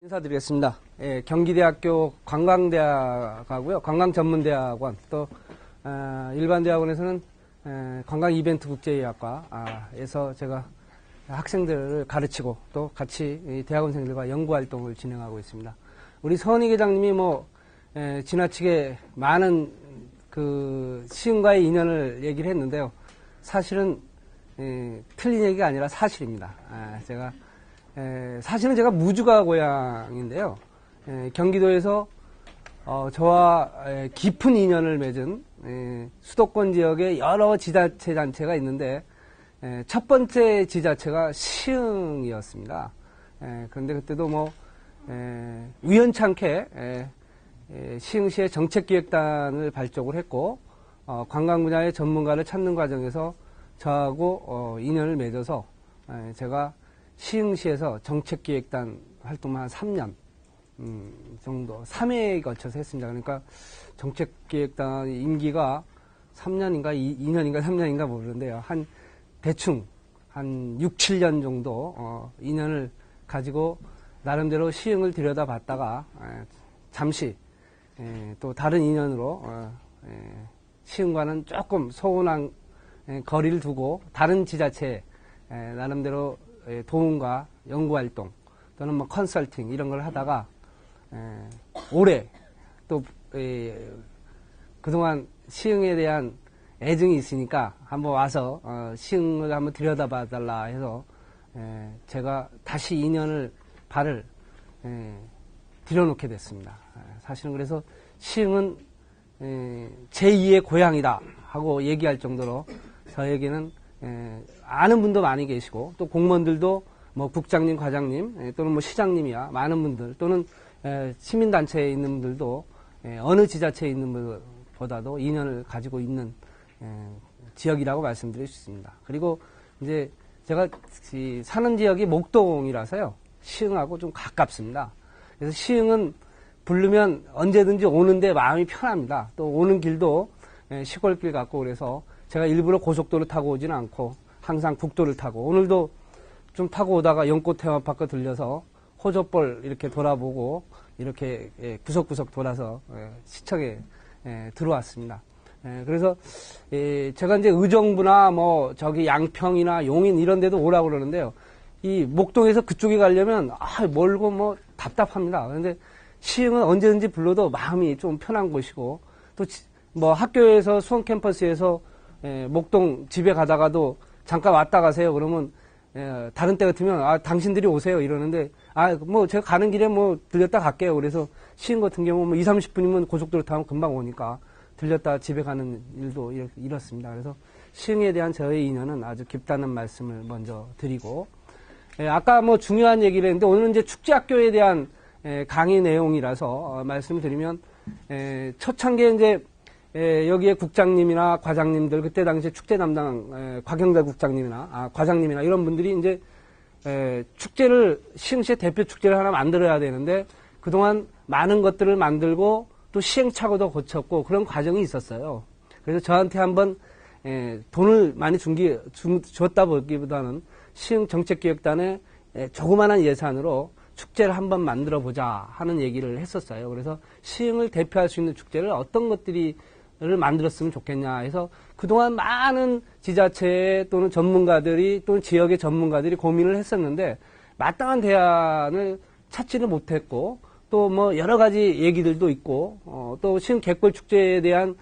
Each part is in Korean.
인사드리겠습니다. 예, 경기대학교 관광대학하고요, 관광전문대학원, 또 일반대학원에서는 관광이벤트국제학과에서 제가 학생들을 가르치고 또 같이 이 대학원생들과 연구활동을 진행하고 있습니다. 우리 서은희 계장님이 지나치게 많은 그 시흥과의 인연을 얘기를 했는데요. 사실은 틀린 얘기가 아니라 사실입니다. 사실은 제가 무주가 고향인데요. 경기도에서 저와 깊은 인연을 맺은 수도권 지역의 여러 지자체 단체가 있는데 첫 번째 지자체가 시흥이었습니다. 그런데 그때도 우연찮게 시흥시의 정책기획단을 발족을 했고 관광 분야의 전문가를 찾는 과정에서 저하고 인연을 맺어서 제가 시흥시에서 정책기획단 활동만 한 3년 정도 3회에 거쳐서 했습니다. 그러니까 정책기획단 임기가 3년인가 2년인가 3년인가 모르는데요. 대충 한 6, 7년 정도 인연을 가지고 나름대로 시흥을 들여다봤다가 잠시 또 다른 인연으로 시흥과는 조금 소원한 거리를 두고 다른 지자체에 나름대로 도움과 연구활동 또는 컨설팅 이런 걸 하다가 올해 또 그동안 시흥에 대한 애증이 있으니까 한번 와서 시흥을 한번 들여다봐 달라 해서 제가 다시 발을 들여놓게 됐습니다. 사실은 그래서 시흥은 제2의 고향이다 하고 얘기할 정도로 저에게는 아는 분도 많이 계시고 또 공무원들도 국장님, 과장님 또는 시장님이야 많은 분들 또는 시민단체에 있는 분들도 어느 지자체에 있는 분보다도 인연을 가지고 있는 지역이라고 말씀드릴 수 있습니다. 그리고 이제 제가 사는 지역이 목동이라서요. 시흥하고 좀 가깝습니다. 그래서 시흥은 부르면 언제든지 오는데 마음이 편합니다. 또 오는 길도 시골길 같고 그래서 제가 일부러 고속도로 타고 오지는 않고 항상 국도를 타고 오늘도 좀 타고 오다가 연꽃 테마파크 들려서 호접벌 이렇게 돌아보고 이렇게 구석구석 돌아서 시청에 들어왔습니다. 그래서 제가 이제 의정부나 저기 양평이나 용인 이런 데도 오라고 그러는데요. 이 목동에서 그쪽에 가려면 멀고 답답합니다. 그런데 시흥은 언제든지 불러도 마음이 좀 편한 곳이고 또 학교에서 수원 캠퍼스에서 목동 집에 가다가도 잠깐 왔다 가세요. 그러면 다른 때 같으면 당신들이 오세요 이러는데 제가 가는 길에 들렸다 갈게요. 그래서 시흥 같은 경우 2, 30분이면 고속도로 타면 금방 오니까 들렸다 집에 가는 일도 이렇습니다. 그래서 시흥에 대한 저의 인연은 아주 깊다는 말씀을 먼저 드리고 아까 중요한 얘기를 했는데 오늘은 이제 축제학교에 대한 강의 내용이라서 말씀을 드리면 초창기에 이제 여기에 국장님이나 과장님들 그때 당시에 축제 담당 곽영달 국장님이나 과장님이나 이런 분들이 이제 축제를 시흥시의 대표 축제를 하나 만들어야 되는데 그동안 많은 것들을 만들고 또 시행착오도 거쳤고 그런 과정이 있었어요. 그래서 저한테 한번 돈을 많이 줬다 보기보다는 시흥 정책기획단에 조그마한 예산으로 축제를 한번 만들어 보자 하는 얘기를 했었어요. 그래서 시흥을 대표할 수 있는 축제를 어떤 것들을 만들었으면 좋겠냐 해서 그동안 많은 지자체 또는 전문가들이 또는 지역의 전문가들이 고민을 했었는데 마땅한 대안을 찾지를 못했고 또 여러 가지 얘기들도 있고 또 시흥 갯벌 축제에 대한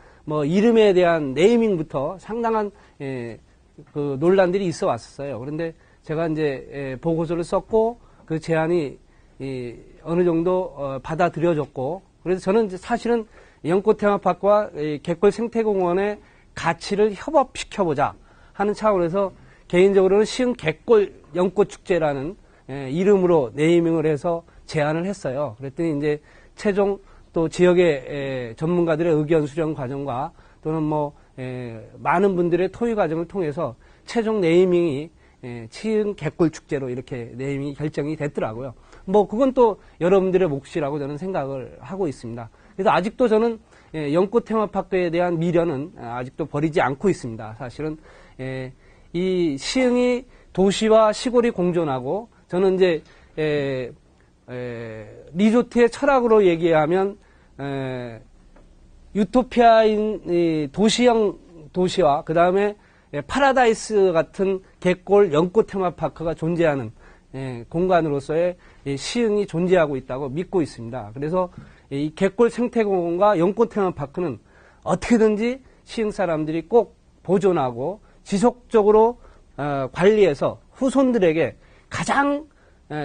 이름에 대한 네이밍부터 상당한 그 논란들이 있어 왔었어요. 그런데 제가 이제 보고서를 썼고 그 제안이 어느 정도 받아들여졌고 그래서 저는 사실은 연꽃 테마파크와 갯벌 생태공원의 가치를 협업시켜보자 하는 차원에서 개인적으로는 시흥 갯벌 연꽃 축제라는 이름으로 네이밍을 해서 제안을 했어요. 그랬더니 이제 최종 또 지역의 전문가들의 의견 수렴 과정과 또는 많은 분들의 토의 과정을 통해서 최종 네이밍이 시흥 갯벌 축제로 이렇게 네이밍이 결정이 됐더라고요. 그건 또 여러분들의 몫이라고 저는 생각을 하고 있습니다. 그래서 아직도 저는 연꽃 테마파크에 대한 미련은 아직도 버리지 않고 있습니다. 사실은 이 시흥이 도시와 시골이 공존하고 저는 이제 리조트의 철학으로 얘기하면 유토피아인 도시형 도시와 그 다음에 파라다이스 같은 갯골 연꽃 테마파크가 존재하는 공간으로서의 시흥이 존재하고 있다고 믿고 있습니다. 그래서 이 갯골 생태공원과 연꽃 테마파크는 어떻게든지 시흥 사람들이 꼭 보존하고 지속적으로 관리해서 후손들에게 가장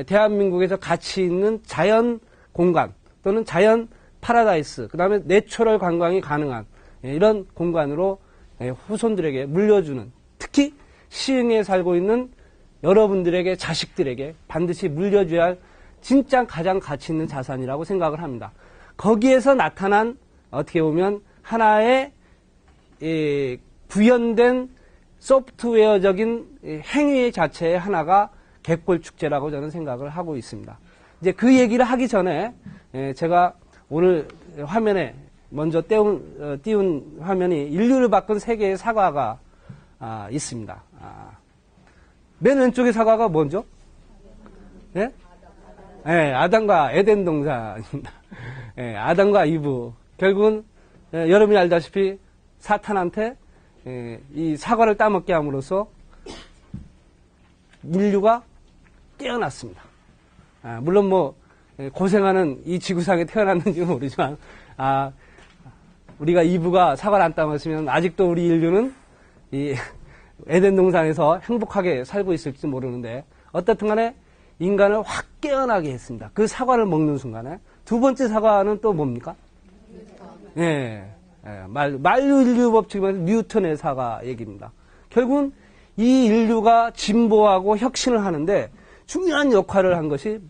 대한민국에서 가치 있는 자연 공간 또는 자연 파라다이스, 그 다음에 내추럴 관광이 가능한 이런 공간으로 후손들에게 물려주는, 특히 시흥에 살고 있는 여러분들에게, 자식들에게 반드시 물려줘야 할 진짜 가장 가치 있는 자산이라고 생각을 합니다. 거기에서 나타난 어떻게 보면 하나의 구현된 소프트웨어적인 행위 자체의 하나가 갯골축제라고 저는 생각을 하고 있습니다. 이제 그 얘기를 하기 전에 제가 오늘 화면에 먼저 띄운 화면이 인류를 바꾼 세계의 사과가 있습니다. 맨 왼쪽의 사과가 뭐죠? 네? 네, 아담과 에덴 동산입니다. 네, 아담과 이브. 결국은 여러분이 알다시피 사탄한테 이 사과를 따먹게 함으로써 인류가 깨어났습니다. 물론 뭐 고생하는 이 지구상에 태어났는지는 모르지만 우리가 이브가 사과를 안 따먹었으면 아직도 우리 인류는 이 에덴 동산에서 행복하게 살고 있을지 모르는데 어떻든 간에 인간을 확 깨어나게 했습니다. 그 사과를 먹는 순간에. 두 번째 사과는 또 뭡니까? 만유인류 법칙에서 뉴턴의 사과 얘기입니다. 결국은 이 인류가 진보하고 혁신을 하는데 중요한 역할을 한 것이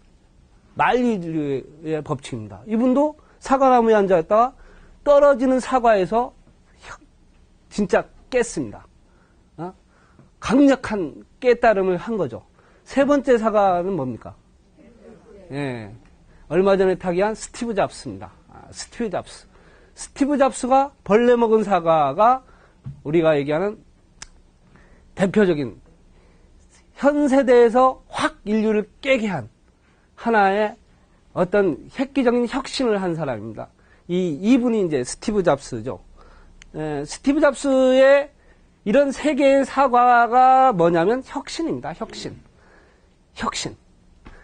만유인류의 법칙입니다. 이분도 사과나무에 앉아있다가 떨어지는 사과에서 진짜 깼습니다. 강력한 깨달음을 한 거죠. 세 번째 사과는 뭡니까? 얼마 전에 타기한 스티브 잡스입니다. 스티브 잡스. 스티브 잡스가 벌레 먹은 사과가 우리가 얘기하는 대표적인 현 세대에서 확 인류를 깨게 한 하나의 어떤 획기적인 혁신을 한 사람입니다. 이분이 이제 스티브 잡스죠. 스티브 잡스의 이런 세계의 사과가 뭐냐면 혁신입니다. 혁신.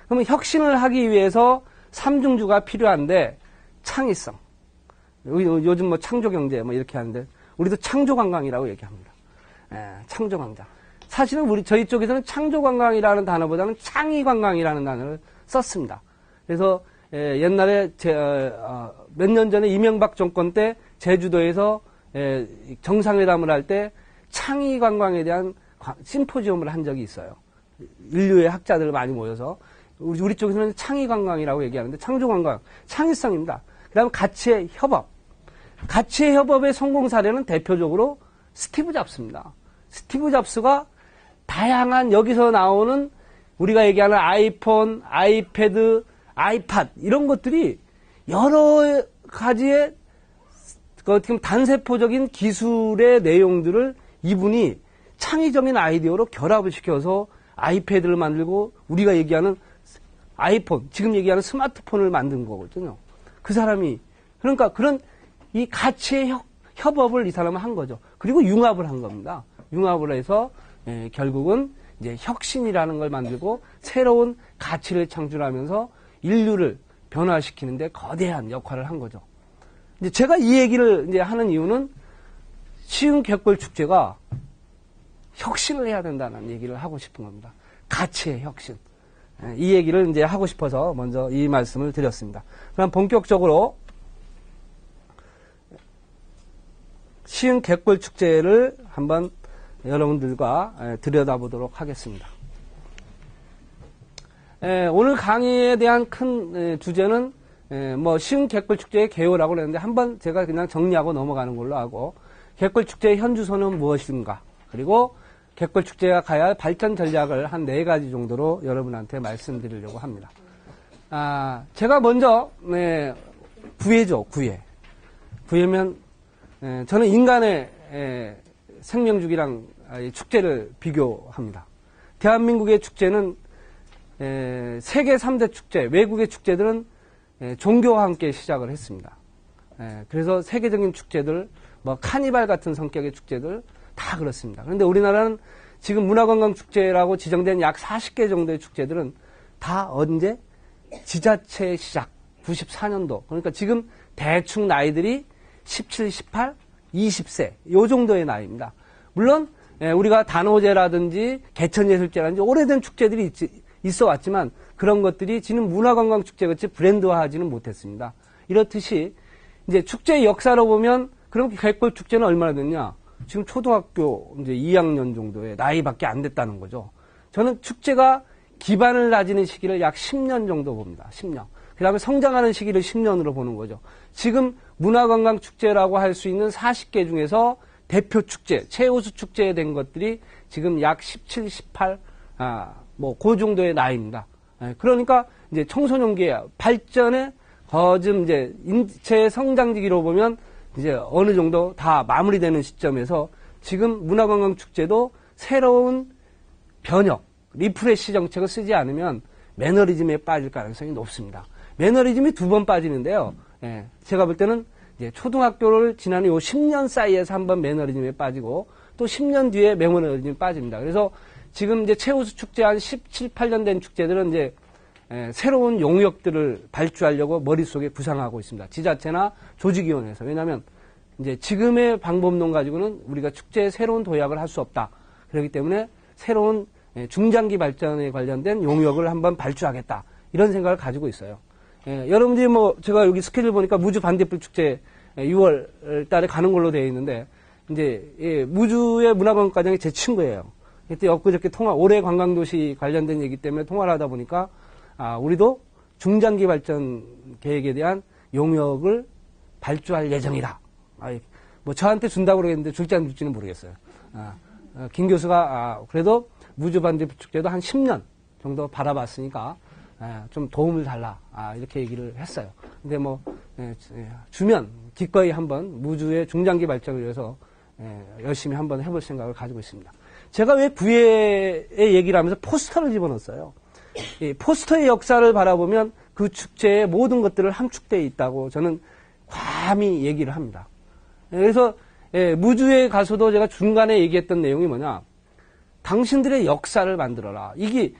그러면 혁신을 하기 위해서 삼중주가 필요한데 창의성. 요즘 뭐 창조경제 뭐 이렇게 하는데 우리도 창조관광이라고 얘기합니다. 창조관광. 사실은 저희 쪽에서는 창조관광이라는 단어보다는 창의관광이라는 단어를 썼습니다. 그래서 옛날에 몇 년 전에 이명박 정권 때 제주도에서 정상회담을 할 때 창의관광에 대한 심포지엄을 한 적이 있어요. 인류의 학자들 많이 모여서 우리 쪽에서는 창의관광이라고 얘기하는데 창조관광, 창의성입니다. 그 다음 가치의 협업. 가치의 협업의 성공 사례는 대표적으로 스티브 잡스입니다. 스티브 잡스가 다양한 여기서 나오는 우리가 얘기하는 아이폰, 아이패드, 아이팟 이런 것들이 여러 가지의 어떻게 단세포적인 기술의 내용들을 이분이 창의적인 아이디어로 결합을 시켜서 아이패드를 만들고 우리가 얘기하는 아이폰, 지금 얘기하는 스마트폰을 만든 거거든요. 그 사람이 그러니까 그런 이 가치의 협업을 이 사람은 한 거죠. 그리고 융합을 한 겁니다. 융합을 해서 결국은 이제 혁신이라는 걸 만들고 새로운 가치를 창출하면서 인류를 변화시키는데 거대한 역할을 한 거죠. 이제 제가 이 얘기를 이제 하는 이유는 시흥 갯골 축제가 혁신을 해야 된다는 얘기를 하고 싶은 겁니다. 가치의 혁신. 이 얘기를 이제 하고 싶어서 먼저 이 말씀을 드렸습니다. 그럼 본격적으로 시흥 갯골 축제를 한번 여러분들과 들여다보도록 하겠습니다. 오늘 강의에 대한 큰 주제는 뭐 시흥 갯골 축제의 개요라고 그랬는데 한번 제가 그냥 정리하고 넘어가는 걸로 하고 갯골 축제의 현주소는 무엇인가 그리고 갯골 축제가 가야 할 발전 전략을 한 4가지 정도로 여러분한테 말씀드리려고 합니다. 제가 먼저 구애죠. 구애면 저는 인간의 생명주기랑 축제를 비교합니다. 대한민국의 축제는 세계 3대 축제, 외국의 축제들은 종교와 함께 시작을 했습니다. 그래서 세계적인 축제들, 뭐 카니발 같은 성격의 축제들 다 그렇습니다. 그런데 우리나라는 지금 문화관광축제라고 지정된 약 40개 정도의 축제들은 다 언제? 지자체 시작, 94년도. 그러니까 지금 대충 나이들이 17, 18, 20세 요 정도의 나이입니다. 물론 우리가 단오제라든지 개천예술제라든지 오래된 축제들이 있어 왔지만 그런 것들이 지금 문화관광축제같이 브랜드화하지는 못했습니다. 이렇듯이 이제 축제의 역사로 보면 그럼 갯벌축제는 얼마나 됐냐? 지금 초등학교 이제 2학년 정도의 나이밖에 안 됐다는 거죠. 저는 축제가 기반을 다지는 시기를 약 10년 정도 봅니다. 10년. 그 다음에 성장하는 시기를 10년으로 보는 거죠. 지금 문화관광축제라고 할 수 있는 40개 중에서 대표 축제, 최우수 축제에 된 것들이 지금 약 17, 18, 그 정도의 나이입니다. 그러니까 이제 청소년기의 발전의 거즘 이제 인체 성장기로 보면 이제 어느 정도 다 마무리되는 시점에서 지금 문화관광축제도 새로운 변혁, 리프레시 정책을 쓰지 않으면 매너리즘에 빠질 가능성이 높습니다. 매너리즘이 2번 빠지는데요. 제가 볼 때는 이제 초등학교를 지난 요 10년 사이에서 한번 매너리즘에 빠지고 또 10년 뒤에 매너리즘에 빠집니다. 그래서 지금 이제 최우수 축제 한 17, 8년 된 축제들은 이제 새로운 용역들을 발주하려고 머릿속에 구상하고 있습니다. 지자체나 조직위원회에서. 왜냐하면 이제 지금의 방법론 가지고는 우리가 축제에 새로운 도약을 할 수 없다. 그렇기 때문에 새로운 중장기 발전에 관련된 용역을 한번 발주하겠다. 이런 생각을 가지고 있어요. 여러분들이 뭐 제가 여기 스케줄 보니까 무주 반딧불 축제 6월 달에 가는 걸로 되어 있는데 이제 무주의 문화관광과장이 제 친구예요. 그때 엊그저께 올해 관광도시 관련된 얘기 때문에 통화를 하다 보니까 우리도 중장기 발전 계획에 대한 용역을 발주할 예정이다. 뭐 저한테 준다고 그러겠는데 줄지 안 줄지는 모르겠어요. 김 교수가 그래도 무주 반딧불 축제도 한 10년 정도 바라봤으니까 좀 도움을 달라 이렇게 얘기를 했어요. 근데 뭐 주면 기꺼이 한번 무주의 중장기 발전을 위해서 열심히 한번 해볼 생각을 가지고 있습니다. 제가 왜 구애의 얘기를 하면서 포스터를 집어넣었어요. 이 포스터의 역사를 바라보면 그 축제의 모든 것들을 함축되어 있다고 저는 감히 얘기를 합니다. 그래서 무주에 가서도 제가 중간에 얘기했던 내용이 뭐냐. 당신들의 역사를 만들어라. 이게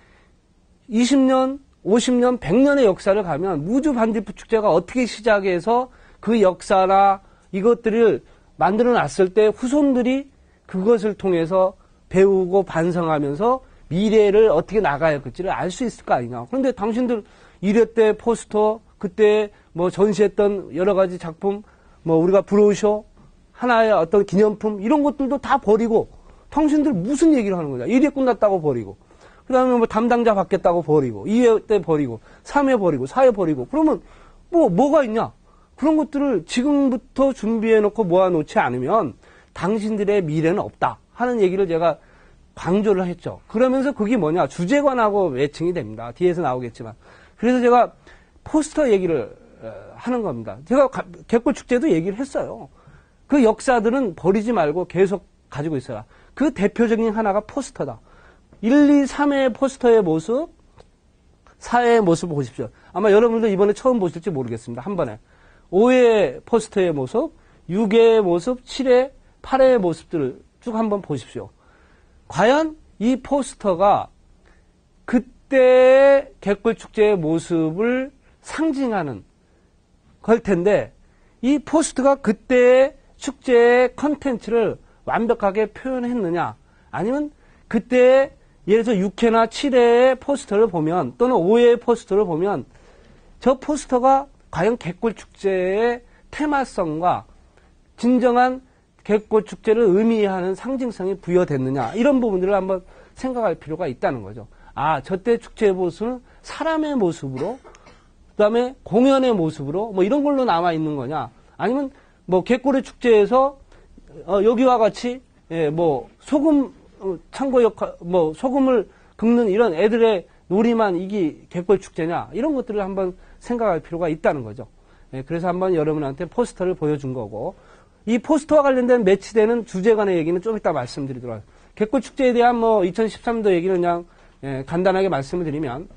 20년, 50년, 100년의 역사를 가면 무주 반딧불 축제가 어떻게 시작해서 그 역사나 이것들을 만들어 놨을 때 후손들이 그것을 통해서 배우고 반성하면서 미래를 어떻게 나가야 할지를 알 수 있을 거 아니냐. 그런데 당신들 1회 때 포스터, 그때 뭐 전시했던 여러 가지 작품, 뭐 우리가 브로셔, 하나의 어떤 기념품, 이런 것들도 다 버리고, 당신들 무슨 얘기를 하는 거냐. 1회 끝났다고 버리고, 그 다음에 뭐 담당자 받겠다고 버리고, 2회 때 버리고, 3회 버리고, 4회 버리고, 그러면 뭐가 있냐? 그런 것들을 지금부터 준비해놓고 모아놓지 않으면 당신들의 미래는 없다 하는 얘기를 제가 강조를 했죠. 그러면서 그게 뭐냐? 주제관하고 매칭이 됩니다. 뒤에서 나오겠지만. 그래서 제가 포스터 얘기를 하는 겁니다. 제가 갯벌축제도 얘기를 했어요. 그 역사들은 버리지 말고 계속 가지고 있어라. 그 대표적인 하나가 포스터다. 1, 2, 3회 포스터의 모습, 4회의 모습을 보십시오. 아마 여러분들 이번에 처음 보실지 모르겠습니다. 한 번에. 5회 포스터의 모습, 6회의 모습, 7회, 8회의 모습들을 쭉 한번 보십시오. 과연 이 포스터가 그때의 갯벌축제의 모습을 상징하는 걸 텐데 이 포스터가 그때의 축제의 컨텐츠를 완벽하게 표현했느냐 아니면 그때 예를 들어서 6회나 7회의 포스터를 보면 또는 5회의 포스터를 보면 저 포스터가 과연 갯벌축제의 테마성과 진정한 갯벌축제를 의미하는 상징성이 부여됐느냐 이런 부분들을 한번 생각할 필요가 있다는 거죠. 저때 축제의 모습은 사람의 모습으로 그다음에 공연의 모습으로 뭐 이런 걸로 남아 있는 거냐 아니면 뭐 갯벌의 축제에서 여기와 같이 뭐 소금 창고 역할 뭐 소금을 긁는 이런 애들의 놀이만 이게 갯벌 축제냐 이런 것들을 한번 생각할 필요가 있다는 거죠. 그래서 한번 여러분한테 포스터를 보여준 거고 이 포스터와 관련된 매치되는 주제관의 얘기는 좀 이따 말씀드리도록 하겠습니다. 갯벌 축제에 대한 뭐 2013도 얘기는 그냥 간단하게 말씀을 드리면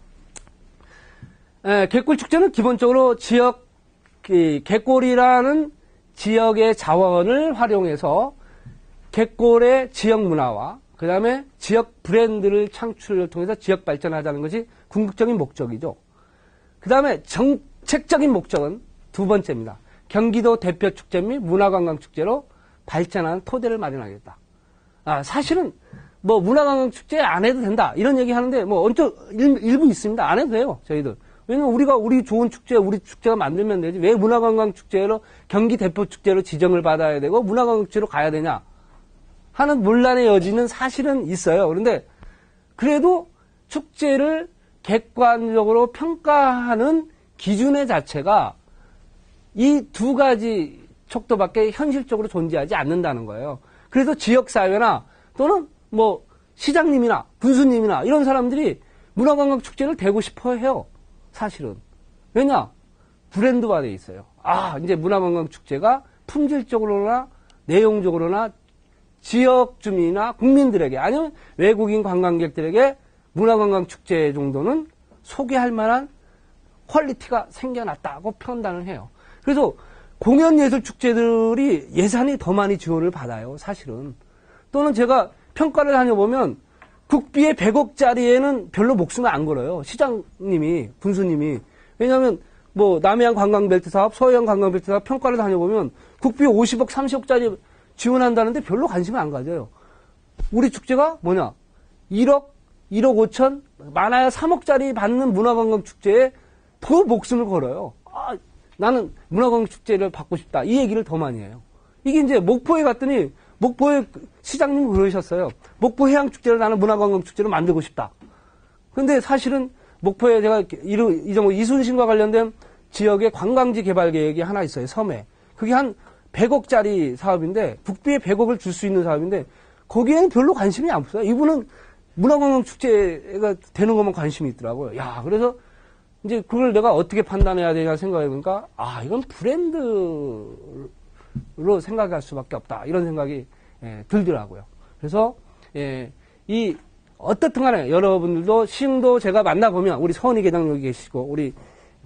갯골 축제는 기본적으로 갯골이라는 지역의 자원을 활용해서 갯골의 지역 문화와 그 다음에 지역 브랜드를 창출을 통해서 지역 발전하자는 것이 궁극적인 목적이죠. 그 다음에 정책적인 목적은 두 번째입니다. 경기도 대표 축제 및 문화관광축제로 발전하는 토대를 마련하겠다. 사실은 뭐 문화관광축제 안 해도 된다 이런 얘기 하는데 뭐 일부 있습니다. 안 해도 돼요. 저희들. 왜냐면 우리 좋은 축제, 우리 축제가 만들면 되지. 왜 문화관광축제로 경기 대표 축제로 지정을 받아야 되고 문화관광축제로 가야 되냐 하는 논란의 여지는 사실은 있어요. 그런데 그래도 축제를 객관적으로 평가하는 기준의 자체가 이 두 가지 척도밖에 현실적으로 존재하지 않는다는 거예요. 그래서 지역사회나 또는 뭐 시장님이나 군수님이나 이런 사람들이 문화관광축제를 대고 싶어 해요. 사실은. 왜냐? 브랜드화되어 있어요. 이제 문화관광축제가 품질적으로나 내용적으로나 지역 주민이나 국민들에게 아니면 외국인 관광객들에게 문화관광축제 정도는 소개할 만한 퀄리티가 생겨났다고 판단을 해요. 그래서 공연예술축제들이 예산이 더 많이 지원을 받아요. 사실은. 또는 제가 평가를 다녀보면 국비의 100억짜리에는 별로 목숨을 안 걸어요. 시장님이, 군수님이. 왜냐하면 뭐 남해안 관광벨트 사업, 서해안 관광벨트 사업 평가를 다녀보면 국비 50억, 30억짜리 지원한다는데 별로 관심을 안 가져요. 우리 축제가 뭐냐? 1억 5천, 많아야 3억짜리 받는 문화관광축제에 더 목숨을 걸어요. 나는 문화관광축제를 받고 싶다. 이 얘기를 더 많이 해요. 이게 이제 목포에 갔더니 목포에 시장님이 그러셨어요. 목포 해양축제를 나는 문화관광축제로 만들고 싶다. 근데 사실은 목포에 제가 이순신과 관련된 지역의 관광지 개발 계획이 하나 있어요. 섬에. 그게 한 100억짜리 사업인데 국비에 100억을 줄 수 있는 사업인데 거기에는 별로 관심이 없어요. 이분은 문화관광축제가 되는 것만 관심이 있더라고요. 그래서 이제 그걸 내가 어떻게 판단해야 되냐 생각해보니까 이건 브랜드로 생각할 수밖에 없다. 이런 생각이 들더라고요. 그래서 이 어떻든 간에 여러분들도 시흥도 제가 만나보면 우리 서은희 계장 여기 계시고 우리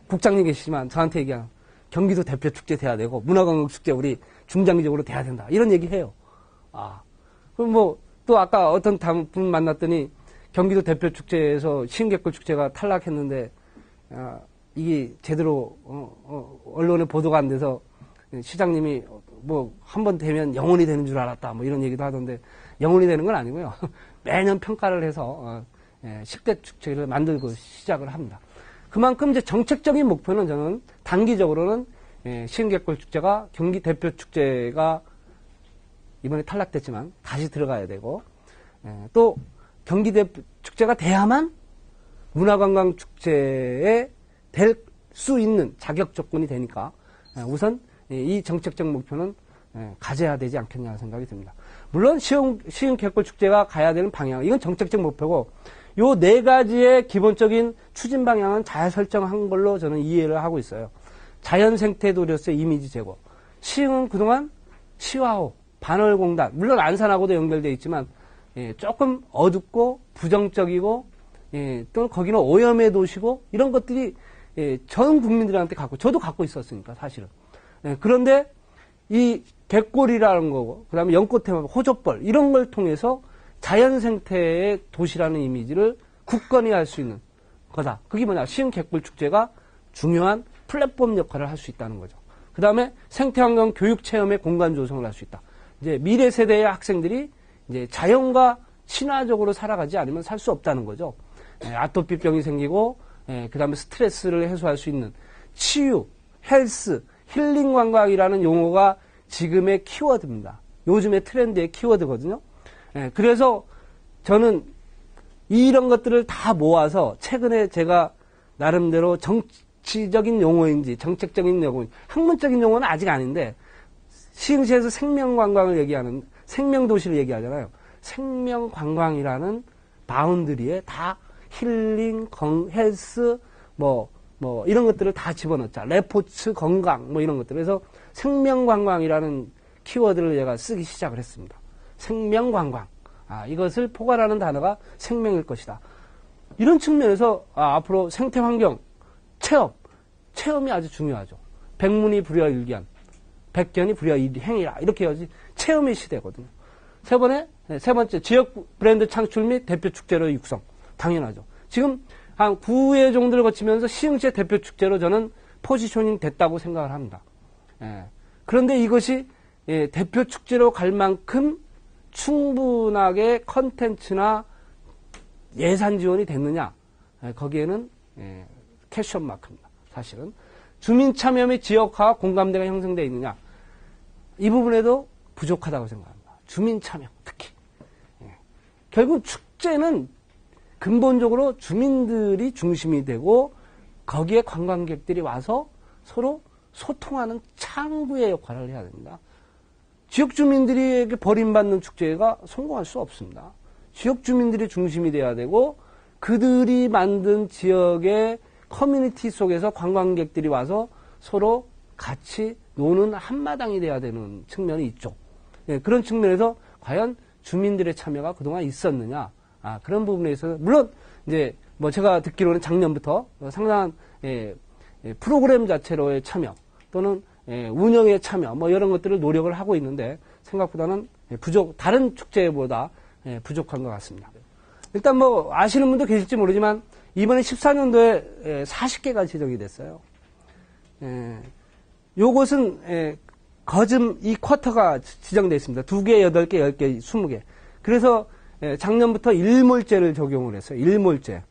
국장님 계시지만 저한테 얘기하는 경기도 대표 축제 돼야 되고 문화관광축제 우리 중장기적으로 돼야 된다. 이런 얘기해요. 그럼 뭐 또 아까 어떤 분 만났더니 경기도 대표 축제에서 시흥갯골 축제가 탈락했는데 이게 제대로 언론에 보도가 안 돼서 시장님이 뭐 한 번 되면 영원히 되는 줄 알았다 뭐 이런 얘기도 하던데 영원히 되는 건 아니고요. 매년 평가를 해서 10대 축제를 만들고 시작을 합니다. 그만큼 이제 정책적인 목표는 저는 단기적으로는 시흥갯골 축제가 경기 대표 축제가 이번에 탈락됐지만 다시 들어가야 되고 또 경기 대표 축제가 돼야만 문화관광축제에 될 수 있는 자격 조건이 되니까 우선 이 정책적 목표는 가져야 되지 않겠냐 생각이 듭니다. 물론 시흥갯골 축제가 가야 되는 방향 이건 정책적 목표고 요 네 가지의 기본적인 추진 방향은 잘 설정한 걸로 저는 이해를 하고 있어요. 자연생태도로서의 이미지 제고 시흥은 그동안 시화호, 반월공단 물론 안산하고도 연결되어 있지만 조금 어둡고 부정적이고 또는 거기는 오염의 도시고 이런 것들이 전 국민들한테 저도 갖고 있었으니까 사실은. 그런데 이 갯골이라는 거고 그 다음에 연꽃태만 호접벌 이런 걸 통해서 자연생태의 도시라는 이미지를 굳건히 할 수 있는 거다. 그게 뭐냐? 시흥갯골 축제가 중요한 플랫폼 역할을 할 수 있다는 거죠. 그 다음에 생태환경 교육 체험의 공간 조성을 할 수 있다. 이제 미래 세대의 학생들이 이제 자연과 친화적으로 살아가지 않으면 살 수 없다는 거죠. 아토피병이 생기고 그 다음에 스트레스를 해소할 수 있는 치유, 헬스, 힐링 관광이라는 용어가 지금의 키워드입니다. 요즘의 트렌드의 키워드거든요. 그래서 저는 이런 것들을 다 모아서 최근에 제가 나름대로 정치적인 용어인지 정책적인 용어인지 학문적인 용어는 아직 아닌데 시흥시에서 생명관광을 얘기하는 생명도시를 얘기하잖아요. 생명관광이라는 바운드리에 다 힐링, 헬스, 뭐 이런 것들을 다 집어넣자. 레포츠, 건강, 뭐 이런 것들. 그래서 생명관광이라는 키워드를 제가 쓰기 시작을 했습니다. 생명관광. 이것을 포괄하는 단어가 생명일 것이다. 이런 측면에서 앞으로 생태환경 체험이 아주 중요하죠. 백문이 불여일견, 백견이 불여일행이라 이렇게 해야지 체험의 시대거든요. 세 번째 지역 브랜드 창출 및 대표 축제로 육성. 당연하죠. 지금 한 9회 정도를 거치면서 시흥시의 대표 축제로 저는 포지셔닝 됐다고 생각을 합니다. 그런데 이것이 대표 축제로 갈 만큼 충분하게 컨텐츠나 예산 지원이 됐느냐? 거기에는 퀘스천 마크입니다. 사실은 주민 참여 및 지역화 공감대가 형성되어 있느냐? 이 부분에도 부족하다고 생각합니다. 주민 참여 특히. 결국 축제는 근본적으로 주민들이 중심이 되고 거기에 관광객들이 와서 서로 소통하는 창구의 역할을 해야 됩니다. 지역 주민들에게 버림받는 축제가 성공할 수 없습니다. 지역 주민들이 중심이 돼야 되고 그들이 만든 지역의 커뮤니티 속에서 관광객들이 와서 서로 같이 노는 한마당이 돼야 되는 측면이 있죠. 그런 측면에서 과연 주민들의 참여가 그동안 있었느냐? 그런 부분에 있어서 물론 이제 뭐 제가 듣기로는 작년부터 상당한 프로그램 자체로의 참여 또는 운영에 참여 뭐 이런 것들을 노력을 하고 있는데 생각보다는 다른 축제보다 부족한 것 같습니다. 일단 뭐 아시는 분도 계실지 모르지만 이번에 14년도에 40개가 지정이 됐어요. 요것은 거즘 이 쿼터가 지정되어 있습니다. 2개, 8개, 10개, 20개. 그래서 작년부터 일몰제를 적용을 했어요. 일몰제.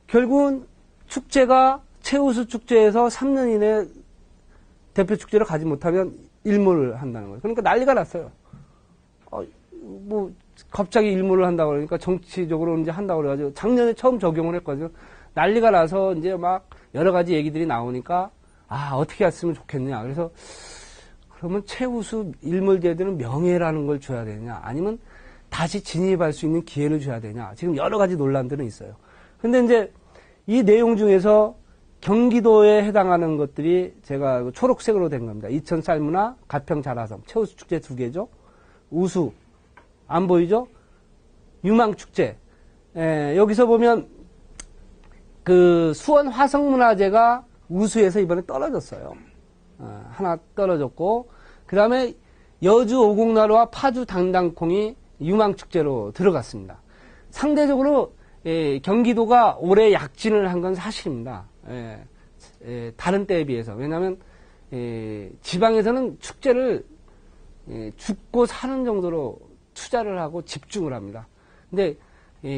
결국은 축제가 최우수 축제에서 3년 이내 대표 축제를 가지 못하면 일몰을 한다는 거예요. 그러니까 난리가 났어요. 뭐 갑자기 일몰을 한다고 그러니까 정치적으로 이제 한다고 그래가지고 작년에 처음 적용을 했거든요. 난리가 나서 이제 막 여러 가지 얘기들이 나오니까 어떻게 했으면 좋겠느냐. 그래서 그러면 최우수 일몰제들은 명예라는 걸 줘야 되냐 아니면 다시 진입할 수 있는 기회를 줘야 되냐. 지금 여러 가지 논란들은 있어요. 근데 이제 이 내용 중에서 경기도에 해당하는 것들이 제가 초록색으로 된 겁니다. 이천 쌀문화, 가평 자라섬, 최우수 축제 2개죠. 우수, 안 보이죠? 유망축제. 여기서 보면 그 수원 화성문화제가 우수에서 이번에 떨어졌어요. 하나 떨어졌고 그 다음에 여주 오곡나루와 파주 당당콩이 유망축제로 들어갔습니다. 상대적으로 경기도가 올해 약진을 한 건 사실입니다. 다른 때에 비해서. 왜냐하면 지방에서는 축제를 죽고 사는 정도로 투자를 하고 집중을 합니다. 근데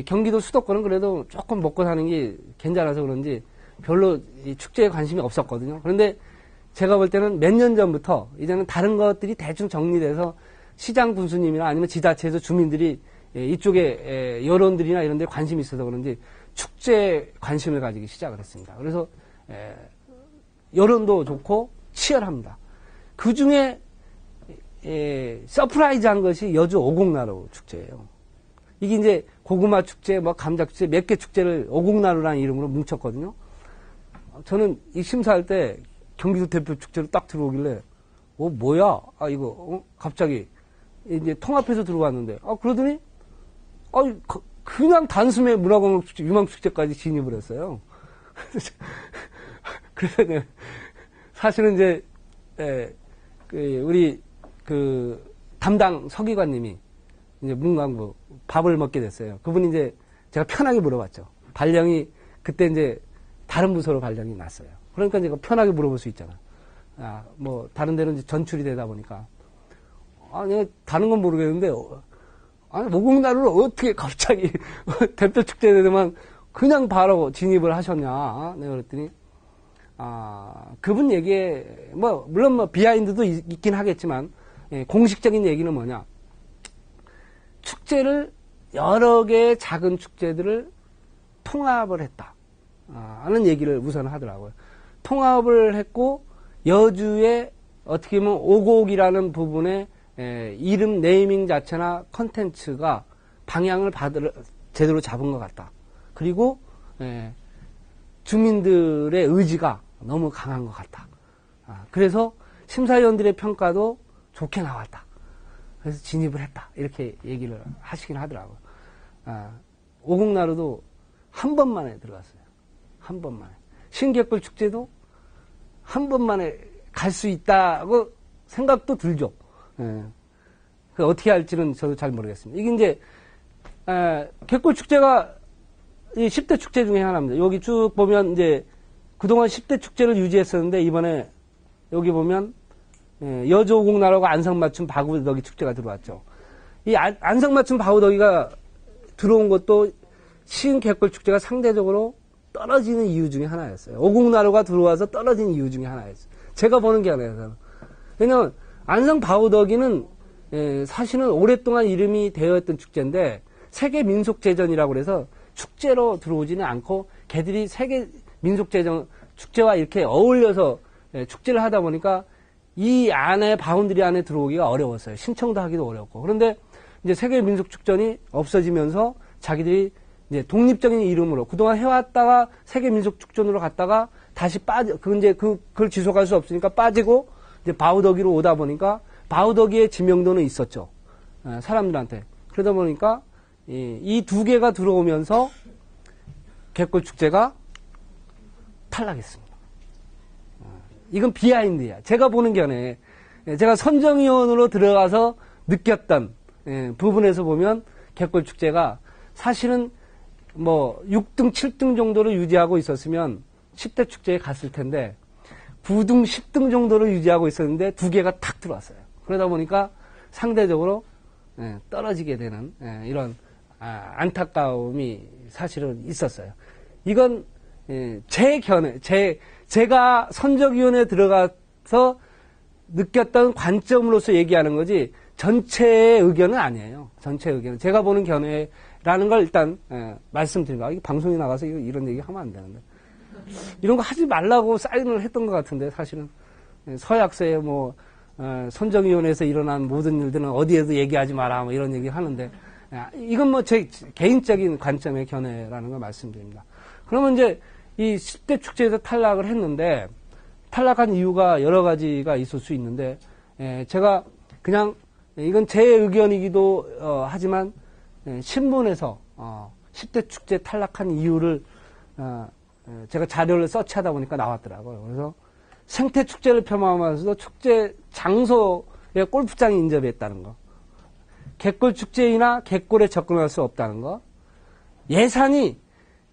경기도 수도권은 그래도 조금 먹고 사는 게 괜찮아서 그런지 별로 이 축제에 관심이 없었거든요. 그런데 제가 볼 때는 몇 년 전부터 이제는 다른 것들이 대충 정리돼서 시장 군수님이나 아니면 지자체에서 주민들이 이쪽에 여론들이나 이런 데 관심이 있어서 그런지 축제에 관심을 가지기 시작을 했습니다. 그래서 여론도 좋고 치열합니다. 그 중에 서프라이즈한 것이 여주 오곡나루 축제예요. 이게 이제 고구마 축제, 뭐 감자 축제 몇 개 축제를 오곡나루라는 이름으로 뭉쳤거든요. 저는 이 심사할 때 경기도 대표 축제로 딱 들어오길래 뭐야? 이거 갑자기 이제 통합해서 들어왔는데 그러더니 그냥 단숨에 문화관광축제, 유망축제까지 진입을 했어요. 그래서 사실은 이제 우리 그 담당 서기관님이 이제 문광부 밥을 먹게 됐어요. 그분이 이제 제가 편하게 물어봤죠. 발령이 그때 이제 다른 부서로 발령이 났어요. 그러니까 제가 편하게 물어볼 수 있잖아. 뭐 다른 데는 이제 전출이 되다 보니까 내가 다른 건 모르겠는데 오곡나루를 어떻게 갑자기 대표 축제 되더만 그냥 바로 진입을 하셨냐. 내가 그랬더니 그분 얘기에 물론 뭐 비하인드도 있긴 하겠지만 공식적인 얘기는 뭐냐. 축제를 여러 개의 작은 축제들을 통합을 했다. 하는 얘기를 우선 하더라고요. 통합을 했고 여주의 어떻게 보면 오곡이라는 부분에 이름 네이밍 자체나 컨텐츠가 방향을 제대로 잡은 것 같다. 그리고 주민들의 의지가 너무 강한 것 같다. 그래서 심사위원들의 평가도 좋게 나왔다. 그래서 진입을 했다. 이렇게 얘기를 하시긴 하더라고요. 오곡나루도 한 번만에 들어갔어요. 한 번만에. 신개꿀 축제도 한 번만에 갈 수 있다고 생각도 들죠. 예. 어떻게 할지는 저도 잘 모르겠습니다. 이게 이제, 개꿀 축제가 이 10대 축제 중에 하나입니다. 여기 쭉 보면 이제 그동안 10대 축제를 유지했었는데 이번에 여기 보면 여조공나라고 안성맞춤 바구더기 축제가 들어왔죠. 이 안성맞춤 바구더기가 들어온 것도 시흥개꿀 축제가 상대적으로 떨어지는 이유 중에 하나였어요. 오공나루가 들어와서 떨어진 이유 중에 하나였어요. 제가 보는 게 아니라서. 왜냐면 안성 바구더기는 사실은 오랫동안 이름이 되어 있던 축제인데 세계 민속제전이라고 그래서 축제로 들어오지는 않고 걔들이 세계 민속제전 축제와 이렇게 어울려서 축제를 하다 보니까 이 안에 바운드리 안에 들어오기가 어려웠어요. 신청도 하기도 어렵고. 그런데 이제 세계 민속축전이 없어지면서 자기들이 이제 독립적인 이름으로 그동안 해왔다가 세계 민속축전으로 갔다가 다시 그걸 지속할 수 없으니까 빠지고 이제 바우더기로 오다 보니까 바우더기의 지명도는 있었죠. 사람들한테. 그러다 보니까 이 두 개가 들어오면서 개꿀축제가 탈락했습니다. 이건 비하인드야. 제가 보는 견해. 제가 선정위원으로 들어가서 느꼈던 부분에서 보면 개꿀축제가 사실은 뭐 6등, 7등 정도로 유지하고 있었으면 10대 축제에 갔을 텐데 9등, 10등 정도로 유지하고 있었는데 두 개가 탁 들어왔어요. 그러다 보니까 상대적으로 떨어지게 되는 이런 안타까움이 사실은 있었어요. 이건 제 견해, 제가 선정위원회에 들어가서 느꼈던 관점으로서 얘기하는 거지 전체의 의견은 아니에요. 전체의 의견은. 제가 보는 견해라는 걸 일단 말씀드립니다. 방송에 나가서 이런 얘기 하면 안 되는데. 이런 거 하지 말라고 사인을 했던 것 같은데 사실은 서약서에 뭐 선정위원회에서 일어난 모든 일들은 어디에도 얘기하지 마라 뭐 이런 얘기 하는데 이건 뭐 제 개인적인 관점의 견해라는 걸 말씀드립니다. 그러면 이제 이 10대 축제에서 탈락을 했는데 탈락한 이유가 여러 가지가 있을 수 있는데 제가 그냥 이건 제 의견이기도 하지만 신문에서 10대 축제 탈락한 이유를 제가 자료를 서치하다 보니까 나왔더라고요. 그래서 생태 축제를 폄하하면서도 축제 장소에 골프장이 인접했다는 거, 개꿀 축제이나 개꿀에 접근할 수 없다는 거, 예산이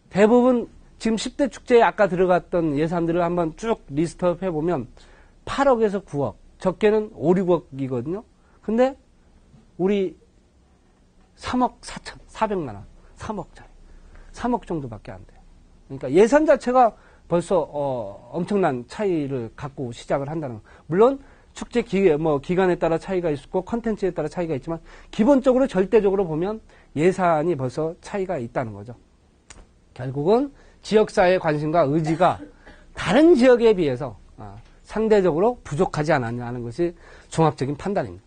대부분 지금 10대 축제에 아까 들어갔던 예산들을 한번 쭉 리스트업 해보면 8억에서 9억, 적게는 5, 6억이거든요. 근데 우리 3억 4천, 400만 원, 3억짜리, 3억 정도밖에 안 돼요. 그러니까 예산 자체가 벌써 엄청난 차이를 갖고 시작을 한다는 거. 물론 축제 기간에 따라 차이가 있고 컨텐츠에 따라 차이가 있지만 기본적으로 절대적으로 보면 예산이 벌써 차이가 있다는 거죠. 결국은 지역사회의 관심과 의지가 다른 지역에 비해서 상대적으로 부족하지 않았냐 하는 것이 종합적인 판단입니다.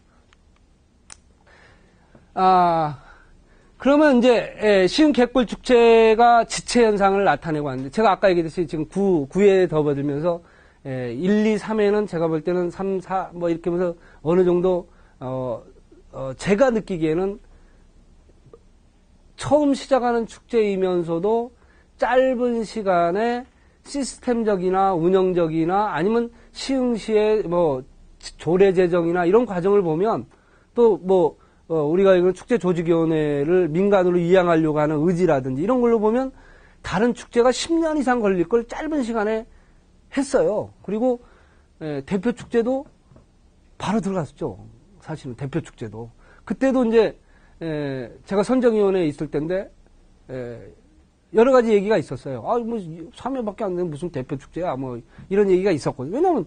그러면 이제 시흥 개꿀 축제가 지체 현상을 나타내고 왔는데 제가 아까 얘기했듯이 지금 9회 접어들면서 1, 2, 3회는 제가 볼 때는 3, 4 뭐 이렇게 하면서 어느 정도 제가 느끼기에는 처음 시작하는 축제이면서도 짧은 시간에 시스템적이나 운영적이나 아니면 시흥시의 뭐 조례 제정이나 이런 과정을 보면 또 뭐 우리가 이건 축제조직위원회를 민간으로 이양하려고 하는 의지라든지 이런 걸로 보면 다른 축제가 10년 이상 걸릴 걸 짧은 시간에 했어요. 그리고 대표 축제도 바로 들어갔었죠. 사실은 대표 축제도. 그때도 이제 제가 선정위원회에 있을 때인데 여러 가지 얘기가 있었어요. 뭐 3회밖에 안 되는 무슨 대표 축제야 뭐 이런 얘기가 있었거든요. 왜냐하면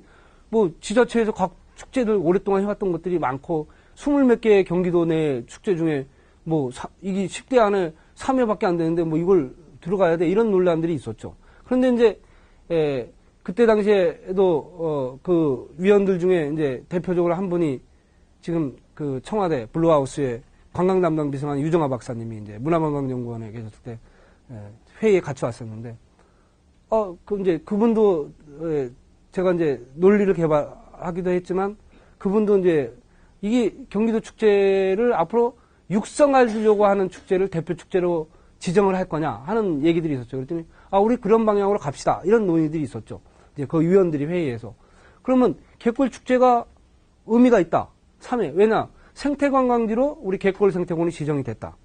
뭐 지자체에서 각 축제들 오랫동안 해왔던 것들이 많고 20몇 개의 경기도 내 축제 중에 뭐 이게 10대 안에 3회밖에 안 되는데 뭐 이걸 들어가야 돼 이런 논란들이 있었죠. 그런데 이제 그때 당시에도 그 위원들 중에 이제 대표적으로 한 분이 지금 그 청와대 블루하우스에 관광 담당 비서관 유정아 박사님이 이제 문화관광연구원에 계셨을 때 회의에 같이 왔었는데 이제 그분도 제가 이제 논리를 개발하기도 했지만 그분도 이제 이게 경기도 축제를 앞으로 육성하려고 하는 축제를 대표 축제로 지정을 할 거냐 하는 얘기들이 있었죠. 그랬더니 우리 그런 방향으로 갑시다. 이런 논의들이 있었죠. 이제 그 위원들이 회의에서. 그러면 갯골 축제가 의미가 있다. 3회. 왜냐? 생태관광지로 우리 갯골 생태공원이 지정이 됐다.